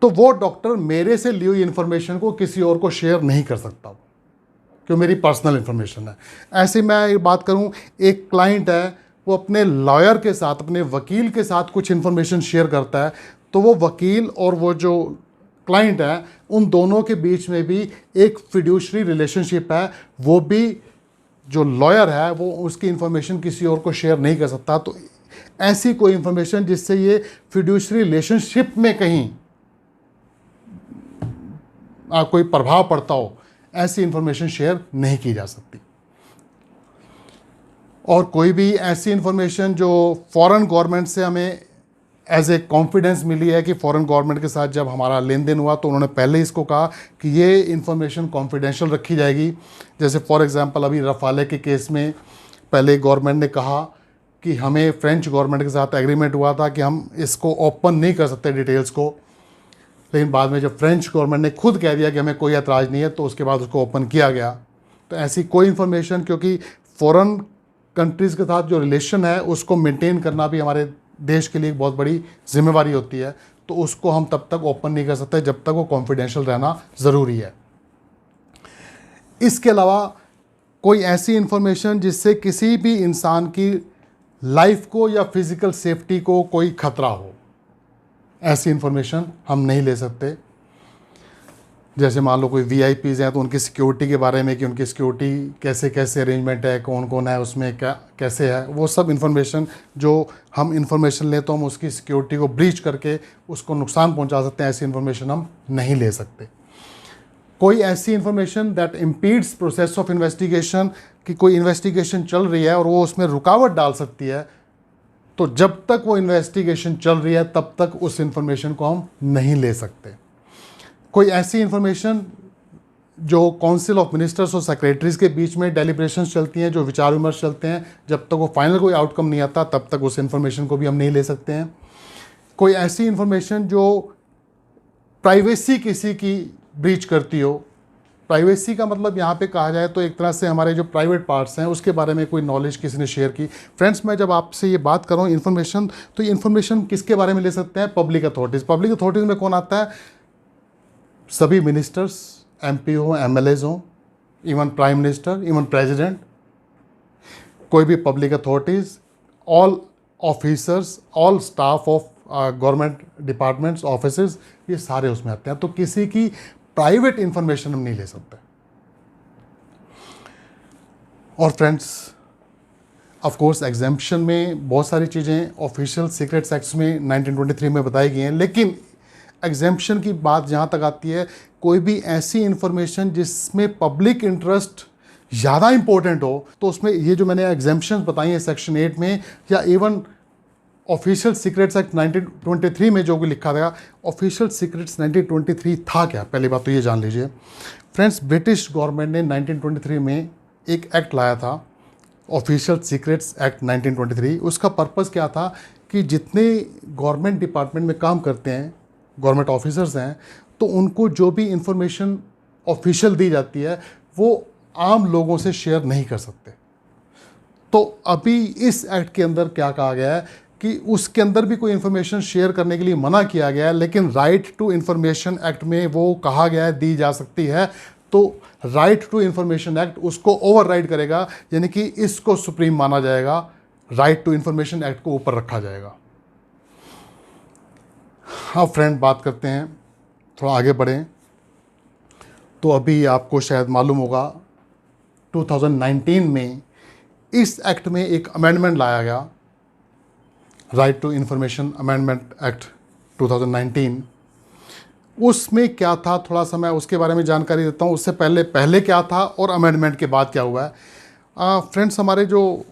तो वो डॉक्टर मेरे से ली हुई इन्फॉर्मेशन को किसी और को शेयर नहीं कर सकता, क्योंकि मेरी पर्सनल इन्फॉर्मेशन है। ऐसे मैं बात करूं, एक क्लाइंट है, वो अपने लॉयर के साथ, अपने वकील के साथ कुछ इन्फॉर्मेशन शेयर करता है, तो वो वकील और वो जो क्लाइंट है उन दोनों के बीच में भी एक फिड्यूशरी रिलेशनशिप है। वो भी जो लॉयर है वो उसकी इन्फॉर्मेशन किसी और को शेयर नहीं कर सकता। तो ऐसी कोई इन्फॉर्मेशन जिससे ये फिड्यूशरी रिलेशनशिप में कहीं कोई प्रभाव पड़ता हो, ऐसी इंफॉर्मेशन शेयर नहीं की जा सकती। और कोई भी ऐसी इंफॉर्मेशन जो फॉरेन गवर्नमेंट से हमें एज ए कॉन्फिडेंस मिली है कि फॉरेन गवर्नमेंट के साथ जब हमारा लेन देन हुआ तो उन्होंने पहले इसको कहा कि ये इंफॉर्मेशन कॉन्फिडेंशियल रखी जाएगी। जैसे फॉर एग्जांपल अभी रफाले के केस में पहले गवर्नमेंट ने कहा कि हमें फ्रेंच गवर्नमेंट के साथ एग्रीमेंट हुआ था कि हम इसको ओपन नहीं कर सकते डिटेल्स को, लेकिन बाद में जब फ्रेंच गवर्नमेंट ने खुद कह दिया कि हमें कोई ऐतराज़ नहीं है तो उसके बाद उसको ओपन किया गया। तो ऐसी कोई इन्फॉर्मेशन, क्योंकि फॉरेन कंट्रीज़ के साथ जो रिलेशन है उसको मेंटेन करना भी हमारे देश के लिए एक बहुत बड़ी जिम्मेवारी होती है, तो उसको हम तब तक ओपन नहीं कर सकते जब तक वो कॉन्फिडेंशियल रहना ज़रूरी है। इसके अलावा कोई ऐसी इन्फॉर्मेशन जिससे किसी भी इंसान की लाइफ को या फिज़िकल सेफ्टी को कोई खतरा हो, ऐसी इन्फॉर्मेशन हम नहीं ले सकते। जैसे मान लो कोई वीआईपीज़ हैं तो उनकी सिक्योरिटी के बारे में कि उनकी सिक्योरिटी कैसे कैसे अरेंजमेंट है, कौन कौन है उसमें, क्या कैसे है, वो सब इन्फॉर्मेशन जो हम इन्फॉर्मेशन लें तो हम उसकी सिक्योरिटी को ब्रीच करके उसको नुकसान पहुंचा सकते हैं, ऐसी इन्फॉर्मेशन हम नहीं ले सकते। कोई ऐसी information that impedes process of investigation, कि कोई इन्वेस्टिगेशन चल रही है और वो उसमें रुकावट डाल सकती है, तो जब तक वो इन्वेस्टिगेशन चल रही है तब तक उस इंफॉर्मेशन को हम नहीं ले सकते। कोई ऐसी इंफॉर्मेशन जो काउंसिल ऑफ मिनिस्टर्स और सेक्रेटरीज के बीच में डेलिब्रेशंस चलती हैं, जो विचार विमर्श चलते हैं, जब तक वो फाइनल कोई आउटकम नहीं आता तब तक उस इंफॉर्मेशन को भी हम नहीं ले सकते हैं। कोई ऐसी इंफॉर्मेशन जो प्राइवेसी किसी की ब्रीच करती हो, प्राइवेसी का मतलब यहाँ पे कहा जाए तो एक तरह से हमारे जो प्राइवेट पार्ट्स हैं उसके बारे में कोई नॉलेज किसी ने शेयर की। फ्रेंड्स, मैं जब आपसे ये बात कर रहा हूँ इन्फॉर्मेशन, तो ये इन्फॉर्मेशन किसके बारे में ले सकते हैं? Public authorities. पब्लिक अथॉरिटीज़ में कौन आता है? सभी मिनिस्टर्स, MP हो, MLAs हो, even prime minister, even president, कोई भी public authorities, all officers, all staff of government departments, offices, ये सारे उसमें आते हैं। तो किसी की प्राइवेट इंफॉर्मेशन हम नहीं ले सकते। और फ्रेंड्स, ऑफ कोर्स एग्जाम्पशन में बहुत सारी चीज़ें ऑफिशियल सीक्रेट्स एक्ट्स में 1923 में बताई गई हैं, लेकिन एग्जाम्पशन की बात जहाँ तक आती है, कोई भी ऐसी इंफॉर्मेशन जिसमें पब्लिक इंटरेस्ट ज़्यादा इंपॉर्टेंट हो, तो उसमें ये जो मैंने एग्जाम्पशन बताई हैं सेक्शन 8 में, या इवन ऑफिशियल सीक्रेट्स एक्ट 1923 में जो भी लिखा था, ऑफिशियल सीक्रेट्स 1923 था क्या? पहली बात तो ये जान लीजिए फ्रेंड्स। ब्रिटिश गवर्नमेंट ने 1923 में एक एक्ट लाया था, ऑफिशियल सीक्रेट्स एक्ट 1923। उसका पर्पस क्या था कि जितने गवर्नमेंट डिपार्टमेंट में काम करते हैं, गवर्नमेंट ऑफिसर्स हैं, तो उनको जो भी इंफॉर्मेशन ऑफिशियल दी जाती है वो आम लोगों से शेयर नहीं कर सकते। तो अभी इस एक्ट के अंदर क्या कहा गया है कि उसके अंदर भी कोई इन्फॉर्मेशन शेयर करने के लिए मना किया गया है, लेकिन राइट टू इन्फॉर्मेशन एक्ट में वो कहा गया है दी जा सकती है। तो राइट टू इन्फॉर्मेशन एक्ट उसको ओवरराइड करेगा, यानी कि इसको सुप्रीम माना जाएगा, राइट टू इन्फॉर्मेशन एक्ट को ऊपर रखा जाएगा। हाँ फ्रेंड, बात करते हैं, थोड़ा आगे बढ़ें। तो अभी आपको शायद मालूम होगा 2019 में इस एक्ट में एक अमेंडमेंट लाया गया, right to information amendment act 2019। उसमें क्या था, थोड़ा सा मैं उसके बारे में जानकारी देता हूँ। उससे पहले क्या था और अमेंडमेंट के बाद क्या हुआ है। फ्रेंड्स, हमारे जो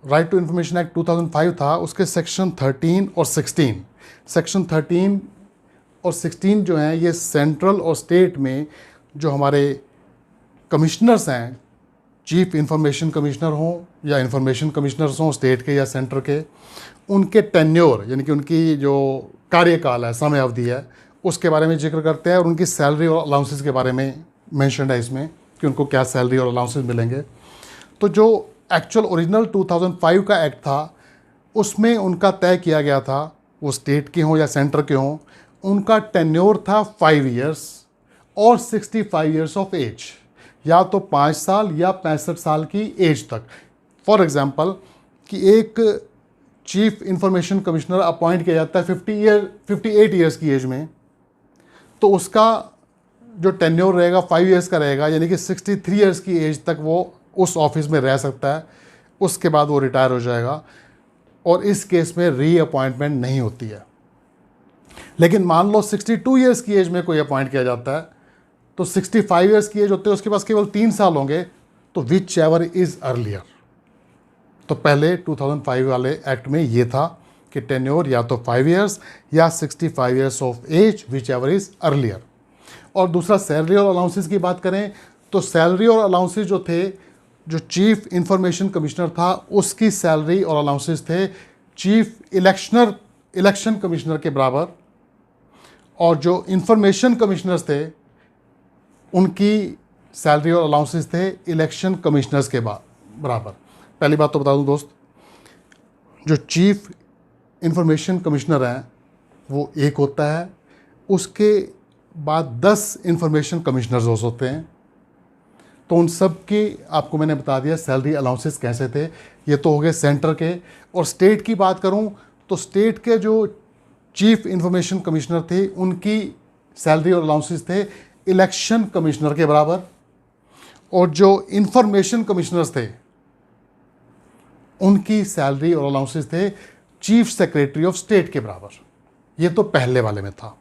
राइट टू इन्फॉर्मेशन एक्ट 2005 था, उसके सेक्शन 13 और 16, सेक्शन 13 और 16 जो हैं, ये सेंट्रल और स्टेट में जो हमारे कमिश्नर्स हैं, चीफ इंफॉर्मेशन कमिश्नर हों या इंफॉर्मेशन कमिश्नर्स हों स्टेट के या सेंटर के, उनके टेन्योर यानी कि उनकी जो कार्यकाल है, समय अवधि है, उसके बारे में जिक्र करते हैं, और उनकी सैलरी और अलाउंसेस के बारे में मेंशन है इसमें कि उनको क्या सैलरी और अलाउंसेस मिलेंगे। तो जो एक्चुअल ओरिजिनल 2005 का एक्ट था, उसमें उनका तय किया गया था, वो स्टेट के हों या सेंटर के हों, उनका टेन्योर था 5 ईयर्स और 65 ईयर्स ऑफ एज, या तो 5 साल या 65 साल की एज तक। फॉर एग्जांपल कि एक चीफ इंफॉर्मेशन कमिश्नर अपॉइंट किया जाता है 58 ईयर्स की एज में, तो उसका जो टेन्योर रहेगा 5 ईयर्स का रहेगा, यानी कि 63 ईयर्स की एज तक वो उस ऑफिस में रह सकता है। उसके बाद वो रिटायर हो जाएगा, और इस केस में रीअपॉइंटमेंट नहीं होती है। लेकिन मान लो 62 ईयर्स की एज में कोई अपॉइंट किया जाता है, तो 65 ईयर्स की एज होते हैं, उसके पास केवल 3 साल होंगे, तो विच एवर इज़ अर्लियर। तो पहले 2005 वाले एक्ट में ये था कि टेन्योर या तो 5 ईयर्स या 65 years of age, whichever is earlier. और दूसरा, सैलरी और अलाउंसेस की बात करें, तो सैलरी और अलाउंसेस जो थे, जो चीफ इंफॉर्मेशन कमिश्नर था उसकी सैलरी और अलाउंसेस थे चीफ इलेक्शन कमिश्नर के बराबर, और जो इंफॉर्मेशन कमिश्नर्स थे उनकी सैलरी और अलाउंसेस थे इलेक्शन कमिश्नर्स के बराबर। पहली बात तो बता दूं दोस्त, जो चीफ इंफॉर्मेशन कमिश्नर हैं वो एक होता है, उसके बाद 10 इंफॉर्मेशन कमिश्नर्स हो सकते हैं। तो उन सब के आपको मैंने बता दिया सैलरी अलाउंसेस कैसे थे। ये तो हो गए सेंटर के। और स्टेट की बात करूं तो स्टेट के जो चीफ इंफॉर्मेशन कमिश्नर थे उनकी सैलरी और अलाउंसेस थे इलेक्शन कमिश्नर के बराबर, और जो इंफॉर्मेशन कमिश्नर्स थे उनकी सैलरी और अलाउंसेस थे चीफ सेक्रेटरी ऑफ स्टेट के बराबर। ये तो पहले वाले में था।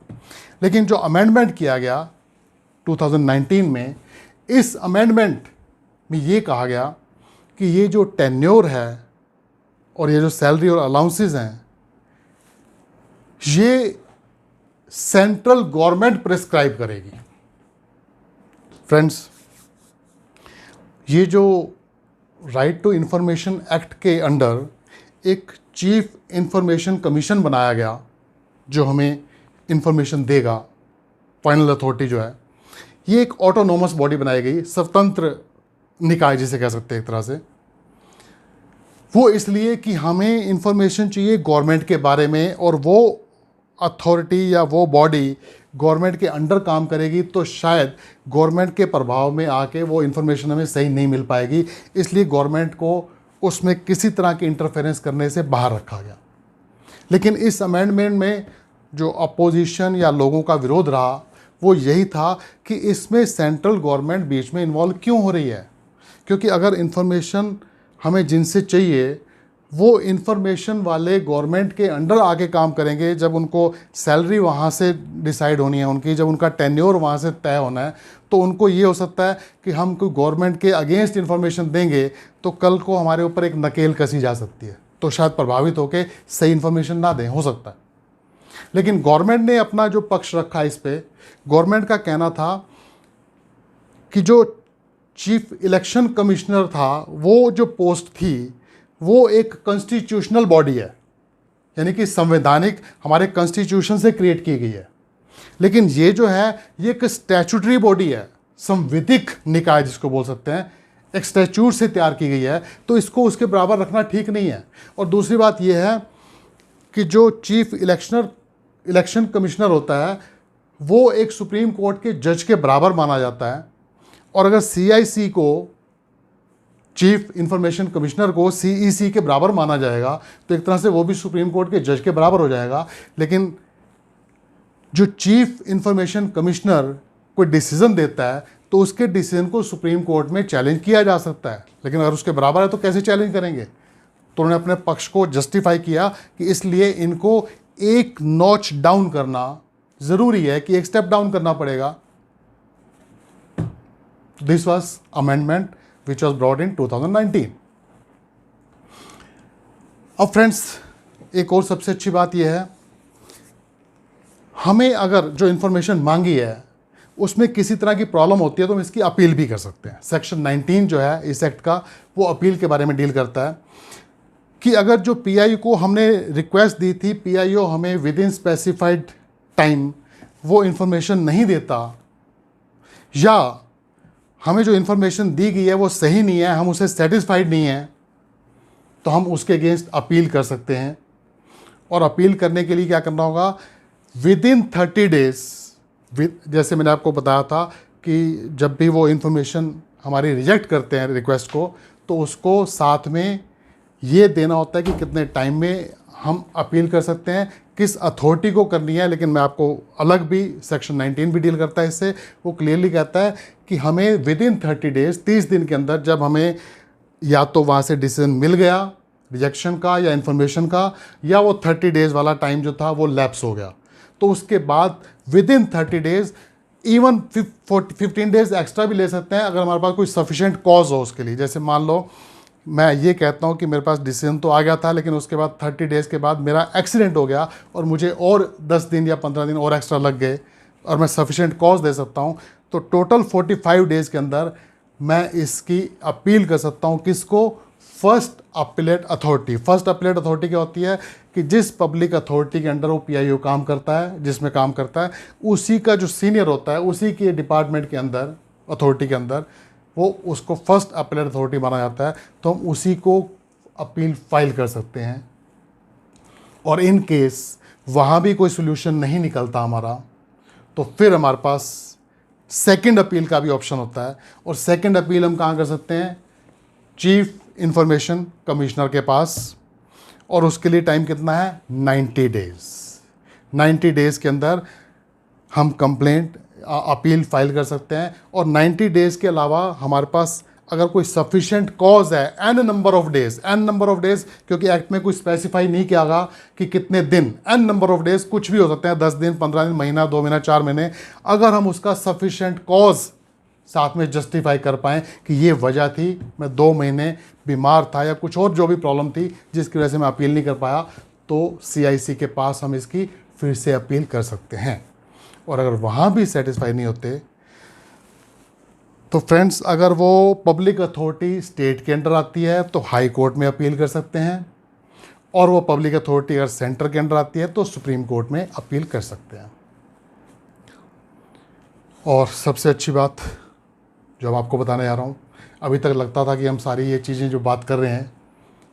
लेकिन जो अमेंडमेंट किया गया 2019 में, इस अमेंडमेंट में ये कहा गया कि ये जो टेन्योर है और ये जो सैलरी और अलाउंसेस हैं, ये सेंट्रल गवर्नमेंट प्रिस्क्राइब करेगी। फ्रेंड्स, ये जो राइट टू इंफॉर्मेशन एक्ट के अंडर एक चीफ इंफॉर्मेशन कमीशन बनाया गया जो हमें इंफॉर्मेशन देगा, फाइनल अथॉरिटी जो है, ये एक ऑटोनोमस बॉडी बनाई गई, स्वतंत्र निकाय जिसे कह सकते हैं एक तरह से। वो इसलिए कि हमें इंफॉर्मेशन चाहिए गवर्नमेंट के बारे में, और वो अथॉरिटी या वो बॉडी गवर्नमेंट के अंडर काम करेगी तो शायद गवर्नमेंट के प्रभाव में आके वो इन्फॉर्मेशन हमें सही नहीं मिल पाएगी। इसलिए गवर्नमेंट को उसमें किसी तरह के इंटरफेरेंस करने से बाहर रखा गया। लेकिन इस अमेंडमेंट में जो अपोजिशन या लोगों का विरोध रहा वो यही था कि इसमें सेंट्रल गवर्नमेंट बीच में इन्वॉल्व क्यों हो रही है। क्योंकि अगर इन्फॉर्मेशन हमें जिनसे चाहिए वो इन्फॉर्मेशन वाले गवर्नमेंट के अंडर आके काम करेंगे, जब उनको सैलरी वहाँ से डिसाइड होनी है उनकी, जब उनका टेन्योर वहाँ से तय होना है, तो उनको ये हो सकता है कि हम कोई गवर्नमेंट के अगेंस्ट इन्फॉर्मेशन देंगे तो कल को हमारे ऊपर एक नकेल कसी जा सकती है, तो शायद प्रभावित होकर सही इन्फॉर्मेशन ना दें, हो सकता है। लेकिन गवर्नमेंट ने अपना जो पक्ष रखा इस पर, गवर्नमेंट का कहना था कि जो चीफ इलेक्शन कमिश्नर था, वो जो पोस्ट थी वो एक कॉन्स्टिट्यूशनल बॉडी है, यानी कि संवैधानिक हमारे कॉन्स्टिट्यूशन से क्रिएट की गई है। लेकिन ये जो है ये एक स्टैचूटरी बॉडी है, संविधिक निकाय जिसको बोल सकते हैं, एक स्टैच्यूट से तैयार की गई है, तो इसको उसके बराबर रखना ठीक नहीं है। और दूसरी बात यह है कि जो चीफ इलेक्शन कमिश्नर होता है वो एक सुप्रीम कोर्ट के जज के बराबर माना जाता है, और अगर CIC को, चीफ इंफॉर्मेशन कमिश्नर को CEC के बराबर माना जाएगा तो एक तरह से वो भी सुप्रीम कोर्ट के जज के बराबर हो जाएगा। लेकिन जो चीफ इंफॉर्मेशन कमिश्नर कोई डिसीजन देता है तो उसके डिसीजन को सुप्रीम कोर्ट में चैलेंज किया जा सकता है, लेकिन अगर उसके बराबर है तो कैसे चैलेंज करेंगे। तो उन्होंने अपने पक्ष को जस्टिफाई किया कि इसलिए इनको एक नॉच डाउन करना ज़रूरी है, कि एक स्टेप डाउन करना पड़ेगा। This was amendment which was brought in 2019. अब फ्रेंड्स एक और सबसे अच्छी बात यह है, हमें अगर जो इन्फॉर्मेशन मांगी है उसमें किसी तरह की प्रॉब्लम होती है तो हम इसकी अपील भी कर सकते हैं। सेक्शन 19 जो है इस एक्ट का वो अपील के बारे में डील करता है कि अगर जो PIO को हमने रिक्वेस्ट दी थी, PIO हमें विद इन स्पेसिफाइड टाइम वो इन्फॉर्मेशन नहीं देता, या हमें जो इन्फॉर्मेशन दी गई है वो सही नहीं है, हम उसे सेटिस्फाइड नहीं हैं, तो हम उसके अगेंस्ट अपील कर सकते हैं। और अपील करने के लिए क्या करना होगा, विद इन 30 डेज़, जैसे मैंने आपको बताया था कि जब भी वो इन्फॉर्मेशन हमारी रिजेक्ट करते हैं रिक्वेस्ट को, तो उसको साथ में ये देना होता है कि कितने टाइम में हम अपील कर सकते हैं, किस अथॉरिटी को करनी है। लेकिन मैं आपको अलग भी सेक्शन 19 भी डील करता है इससे, वो क्लियरली कहता है कि हमें विद इन 30 डेज़, 30 दिन के अंदर, जब हमें या तो वहाँ से डिसीजन मिल गया रिजेक्शन का या इन्फॉर्मेशन का, या वो 30 डेज़ वाला टाइम जो था वो लैप्स हो गया, तो उसके बाद with in 30 days, even 15 days extra भी ले सकते हैं अगर हमारे पास कोई सफिशेंट कॉज हो उसके लिए। जैसे मान लो मैं ये कहता हूँ कि मेरे पास डिसीजन तो आ गया था, लेकिन उसके बाद 30 डेज़ के बाद मेरा एक्सीडेंट हो गया और मुझे और 10 दिन या 15 दिन और एक्स्ट्रा लग गए, और मैं सफिशेंट कॉज दे सकता हूँ, तो टोटल 45 डेज़ के अंदर मैं इसकी अपील कर सकता हूँ। किसको? First appellate authority. First appellate authority क्या होती है कि जिस पब्लिक अथॉरिटी के अंडर वो PIO काम करता है, जिसमें काम करता है, उसी का जो सीनियर होता है, उसी के डिपार्टमेंट के अंदर, अथॉरिटी के अंदर, वो उसको फर्स्ट अपीलेट अथॉरिटी माना जाता है, तो हम उसी को अपील फाइल कर सकते हैं। और इन केस वहाँ भी कोई सोल्यूशन नहीं निकलता हमारा, तो फिर हमारे पास सेकंड अपील का भी ऑप्शन होता है। और सेकंड अपील हम कहाँ कर सकते हैं? चीफ इंफॉर्मेशन कमिश्नर के पास, और उसके लिए टाइम कितना है? 90 डेज़। 90 डेज़ के अंदर हम कंप्लेंट अपील फाइल कर सकते हैं। और 90 डेज़ के अलावा हमारे पास अगर कोई सफिशेंट कॉज है, एन नंबर ऑफ डेज़, क्योंकि एक्ट में कोई स्पेसिफाई नहीं किया गया कि कितने दिन, एन नंबर ऑफ डेज़, कुछ भी हो सकते हैं, 10 दिन, 15 दिन, महीना, 2 महीना, 4 महीने, अगर हम उसका सफिशेंट कॉज साथ में जस्टिफाई कर पाएँ कि ये वजह थी, मैं 2 महीने बीमार था या कुछ और जो भी प्रॉब्लम थी जिसकी वजह से मैं अपील नहीं कर पाया, तो CIC के पास हम इसकी फिर से अपील कर सकते हैं। और अगर वहाँ भी सेटिस्फाई नहीं होते तो फ्रेंड्स, अगर वो पब्लिक अथॉरिटी स्टेट के अंडर आती है तो हाई कोर्ट में अपील कर सकते हैं, और वो पब्लिक अथॉरिटी अगर सेंटर के अंडर आती है तो सुप्रीम कोर्ट में अपील कर सकते हैं। और सबसे अच्छी बात जो हम आपको बताने जा रहा हूँ, अभी तक लगता था कि हम सारी ये चीज़ें जो बात कर रहे हैं,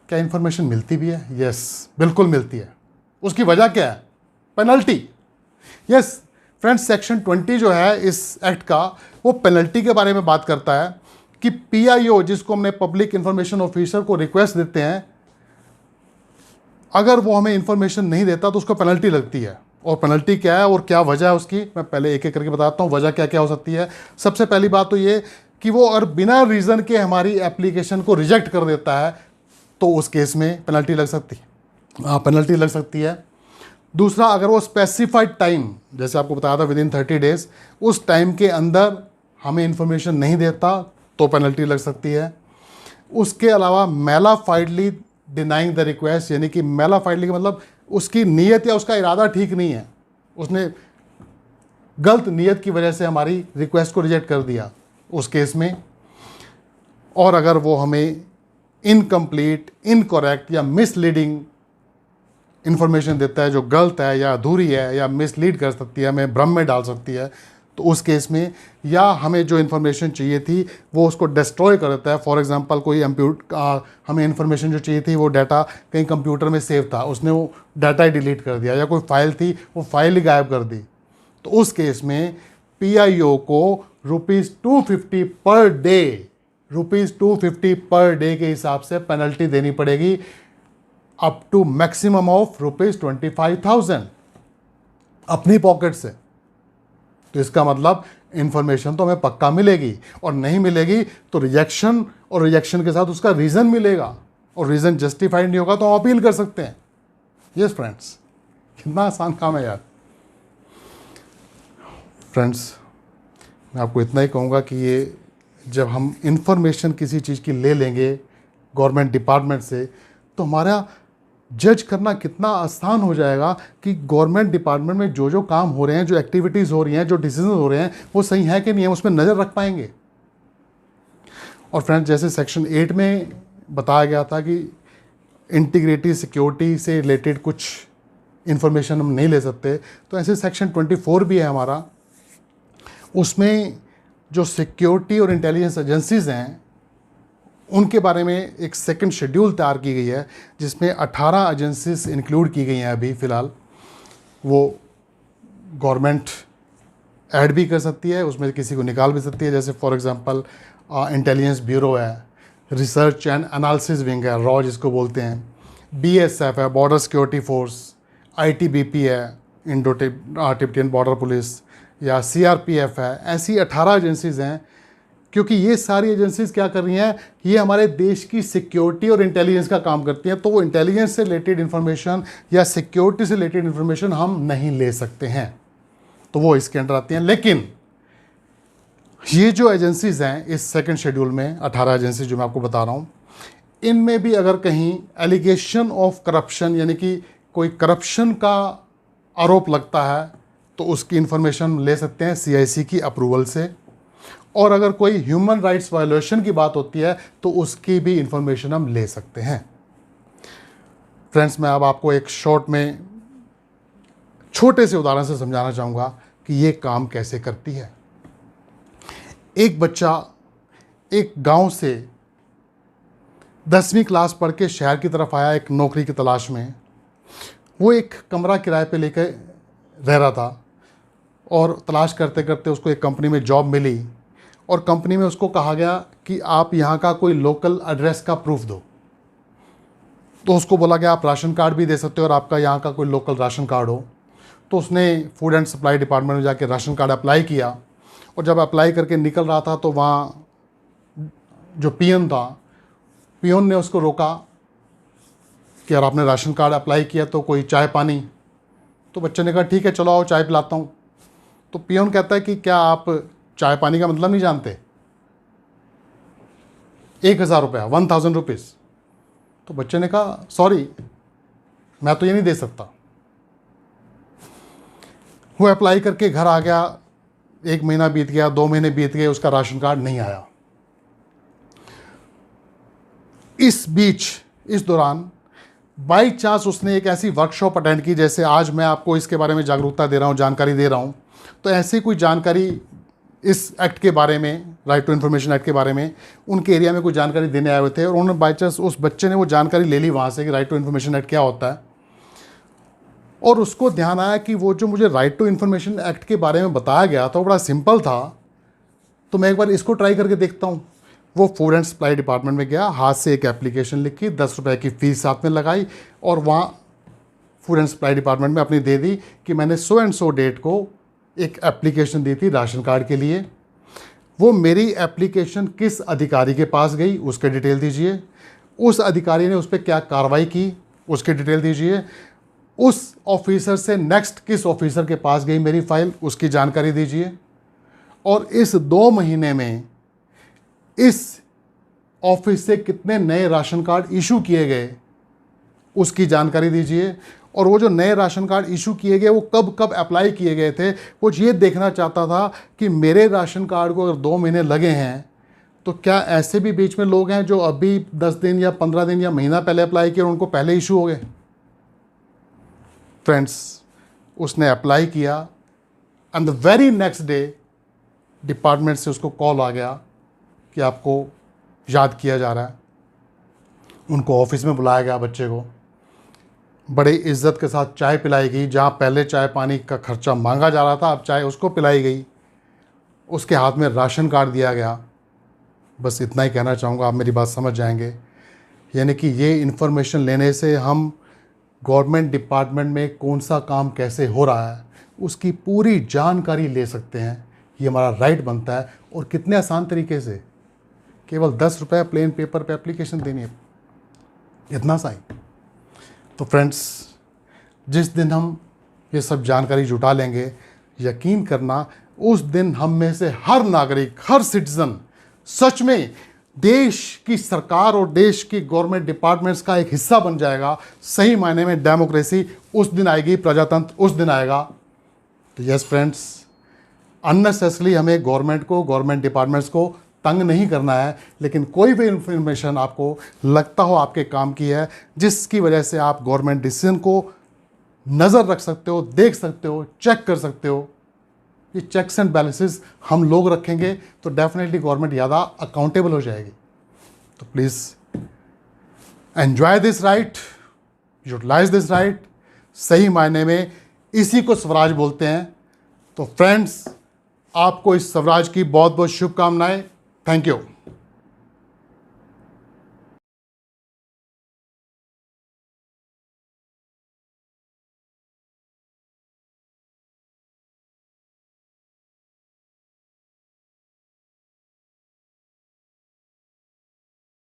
क्या इन्फॉर्मेशन मिलती भी है? यस, बिल्कुल मिलती है। उसकी वजह क्या है? पेनल्टी। यस फ्रेंड्स, सेक्शन 20 जो है इस एक्ट का, वो पेनल्टी के बारे में बात करता है कि पीआईओ, जिसको हमने पब्लिक इंफॉर्मेशन ऑफिसर को रिक्वेस्ट देते हैं, अगर वो हमें इंफॉर्मेशन नहीं देता तो उसको पेनल्टी लगती है। और पेनल्टी क्या है और क्या वजह है उसकी, मैं पहले एक एक करके बताता हूँ वजह क्या क्या हो सकती है। सबसे पहली बात तो ये कि वो अगर बिना रीज़न के हमारी एप्लीकेशन को रिजेक्ट कर देता है तो उस केस में पेनल्टी लग सकती है। पेनल्टी लग सकती है। दूसरा, अगर वो स्पेसिफाइड टाइम, जैसे आपको बताया था विदिन 30 डेज, उस टाइम के अंदर हमें इंफॉर्मेशन नहीं देता तो पेनल्टी लग सकती है। उसके अलावा मैलाफाइडली डिनाइंग द रिक्वेस्ट, यानी कि मैलाफाइडली का मतलब उसकी नीयत या उसका इरादा ठीक नहीं है, उसने गलत नीयत की वजह से हमारी रिक्वेस्ट को रिजेक्ट कर दिया उस केस में। और अगर वो हमें इनकम्प्लीट, इनकरेक्ट या मिसलीडिंग इंफॉर्मेशन देता है जो गलत है या अधूरी है या मिसलीड कर सकती है, हमें भ्रम में डाल सकती है, तो उस केस में, या हमें जो इन्फॉर्मेशन चाहिए थी वो उसको डिस्ट्रॉय कर देता है। फॉर एग्जांपल कोई हमें इन्फॉर्मेशन जो चाहिए थी वो डाटा कहीं कंप्यूटर में सेव था, उसने वो डाटा ही डिलीट कर दिया, या कोई फाइल थी वो फाइल ही गायब कर दी, तो उस केस में पीआईओ को ₹250 पर डे, ₹250 पर डे के हिसाब से पेनल्टी देनी पड़ेगी, अप टू मैक्सिमम ऑफ ₹25,000 अपनी पॉकेट से। तो इसका मतलब इंफॉर्मेशन तो हमें पक्का मिलेगी, और नहीं मिलेगी तो रिजेक्शन, और रिजेक्शन के साथ उसका रीज़न मिलेगा, और रीज़न जस्टिफाइड नहीं होगा तो हम अपील कर सकते हैं। यस फ्रेंड्स, कितना आसान काम है यार। फ्रेंड्स, मैं आपको इतना ही कहूँगा कि ये जब हम इंफॉर्मेशन किसी चीज़ की ले लेंगे गवर्नमेंट डिपार्टमेंट से, तो हमारा जज करना कितना आसान हो जाएगा कि गवर्नमेंट डिपार्टमेंट में जो जो काम हो रहे हैं, जो एक्टिविटीज़ हो रही हैं, जो डिसीजन हो रहे हैं, वो सही है कि नहीं है, उसमें नज़र रख पाएंगे। और फ्रेंड्स, जैसे सेक्शन 8 में बताया गया था कि इंटीग्रिटी, सिक्योरिटी से रिलेटेड कुछ इंफॉर्मेशन हम नहीं ले सकते, तो ऐसे सेक्शन 24 भी है हमारा। उसमें जो सिक्योरिटी और इंटेलिजेंस एजेंसीज़ हैं उनके बारे में एक सेकंड शेड्यूल तैयार की गई है, जिसमें 18 एजेंसीज इंक्लूड की गई हैं अभी फ़िलहाल। वो गवर्नमेंट ऐड भी कर सकती है, उसमें किसी को निकाल भी सकती है। जैसे फॉर एग्जांपल इंटेलिजेंस ब्यूरो है, रिसर्च एंड एनालिसिस विंग है, रॉ जिसको बोलते हैं, बीएसएफ है, बॉर्डर सिक्योरिटी फोर्स, आईटीबीपी है, इंडो तिब्बतियन बॉर्डर पुलिस, या सीआरपीएफ है। ऐसी 18 एजेंसीज़ हैं, क्योंकि ये सारी एजेंसीज क्या कर रही हैं, ये हमारे देश की सिक्योरिटी और इंटेलिजेंस का काम करती हैं। तो वो इंटेलिजेंस से रिलेटेड इन्फॉर्मेशन या सिक्योरिटी से रिलेटेड इन्फॉर्मेशन हम नहीं ले सकते हैं, तो वो इसके अंडर आती हैं। लेकिन ये जो एजेंसीज हैं इस सेकंड शेड्यूल में, 18 एजेंसी जो मैं आपको बता रहा हूँ, इनमें भी अगर कहीं एलिगेशन ऑफ करप्शन, यानी कि कोई करप्शन का आरोप लगता है, तो उसकी इन्फॉर्मेशन ले सकते हैं सीआईसी की अप्रूवल से। और अगर कोई ह्यूमन राइट्स वायलेशन की बात होती है तो उसकी भी इंफॉर्मेशन हम ले सकते हैं। फ्रेंड्स, मैं अब आपको एक शॉर्ट में छोटे से उदाहरण से समझाना चाहूँगा कि ये काम कैसे करती है। एक बच्चा एक गांव से 10वीं क्लास पढ़ के शहर की तरफ आया एक नौकरी की तलाश में। वो एक कमरा किराए पे लेकर रह रहा था, और तलाश करते करते उसको एक कंपनी में जॉब मिली, और कंपनी में उसको कहा गया कि आप यहाँ का कोई लोकल एड्रेस का प्रूफ दो। तो उसको बोला गया आप राशन कार्ड भी दे सकते हो और आपका यहाँ का कोई लोकल राशन कार्ड हो। तो उसने फूड एंड सप्लाई डिपार्टमेंट में जाके राशन कार्ड अप्लाई किया, और जब अप्लाई करके निकल रहा था तो वहाँ जो पियन था, पियन ने उसको रोका कि यार आपने राशन कार्ड अप्लाई किया तो कोई चाय पानी। तो बच्चे ने कहा ठीक है चलो आओ चाय पिलाता हूँ। तो पियन कहता है कि क्या आप चाय पानी का मतलब नहीं जानते, 1,000 रुपया, 1,000 रुपीज़। तो बच्चे ने कहा सॉरी मैं तो ये नहीं दे सकता। वो अप्लाई करके घर आ गया, 1 महीना बीत गया, 2 महीने बीत गए, उसका राशन कार्ड नहीं आया। इस बीच, इस दौरान बाई चांस उसने एक ऐसी वर्कशॉप अटेंड की, जैसे आज मैं आपको इसके बारे में जागरूकता दे रहा हूँ, जानकारी दे रहा हूँ, तो ऐसी कोई जानकारी इस एक्ट के बारे में, राइट टू इन्फॉर्मेशन एक्ट के बारे में उनके एरिया में कुछ जानकारी देने आए हुए थे और उन्होंने बाई चांस उस बच्चे ने वो जानकारी ले ली वहाँ से कि राइट टू इन्फॉर्मेशन एक्ट क्या होता है, और उसको ध्यान आया कि वो जो मुझे राइट टू इन्फॉर्मेशन एक्ट के बारे में बताया गया था वो बड़ा सिंपल था, तो मैं एक बार इसको ट्राई करके देखता हूँ। वो फूड एंड सप्लाई डिपार्टमेंट में गया, हाथ से एक एप्लीकेशन लिखी, 10 रुपये की फ़ीस साथ में लगाई और वहाँ फूड एंड सप्लाई डिपार्टमेंट में अपनी दे दी कि मैंने सो एंड सो डेट को एक एप्लीकेशन दी थी राशन कार्ड के लिए। वो मेरी एप्लीकेशन किस अधिकारी के पास गई उसके डिटेल दीजिए, उस अधिकारी ने उस पर क्या कार्रवाई की उसकी डिटेल दीजिए, उस ऑफिसर से नेक्स्ट किस ऑफिसर के पास गई मेरी फाइल उसकी जानकारी दीजिए, और इस 2 महीने में इस ऑफिस से कितने नए राशन कार्ड इशू किए गए उसकी जानकारी दीजिए, और वो जो नए राशन कार्ड इशू किए गए वो कब कब अप्लाई किए गए थे। वो ये देखना चाहता था कि मेरे राशन कार्ड को अगर 2 महीने लगे हैं तो क्या ऐसे भी बीच में लोग हैं जो अभी 10 दिन या 15 दिन या महीना पहले अप्लाई किए और उनको पहले इशू हो गए। फ्रेंड्स, उसने अप्लाई किया and the very next day department से उसको कॉल आ गया कि आपको याद किया जा रहा है। उनको ऑफिस में बुलाया गया, बच्चे को बड़े इज्जत के साथ चाय पिलाई गई, जहाँ पहले चाय पानी का खर्चा मांगा जा रहा था अब चाय उसको पिलाई गई, उसके हाथ में राशन कार्ड दिया गया। बस इतना ही कहना चाहूँगा, आप मेरी बात समझ जाएंगे। यानी कि ये इन्फॉर्मेशन लेने से हम गवर्नमेंट डिपार्टमेंट में कौन सा काम कैसे हो रहा है उसकी पूरी जानकारी ले सकते हैं। ये हमारा राइट बनता है, और कितने आसान तरीके से, केवल 10 रुपये प्लेन पेपर पे एप्लीकेशन देनी है, इतना सा ही। तो फ्रेंड्स, जिस दिन हम ये सब जानकारी जुटा लेंगे, यकीन करना उस दिन हम में से हर नागरिक, हर सिटीज़न सच में देश की सरकार और देश की गवर्नमेंट डिपार्टमेंट्स का एक हिस्सा बन जाएगा। सही मायने में डेमोक्रेसी उस दिन आएगी, प्रजातंत्र उस दिन आएगा। तो यस फ्रेंड्स, अननेसेसरली हमें गवर्नमेंट को, गवर्नमेंट डिपार्टमेंट्स को तंग नहीं करना है, लेकिन कोई भी इन्फॉर्मेशन आपको लगता हो आपके काम की है, जिसकी वजह से आप गवर्नमेंट डिसीजन को नज़र रख सकते हो, देख सकते हो, चेक कर सकते हो, ये चेक्स एंड बैलेंसेस हम लोग रखेंगे तो डेफिनेटली गवर्नमेंट ज़्यादा अकाउंटेबल हो जाएगी। तो please enjoy this right, utilize this right. सही मायने में इसी को स्वराज बोलते हैं। तो फ्रेंड्स, आपको इस स्वराज की बहुत बहुत शुभकामनाएं। Thank you.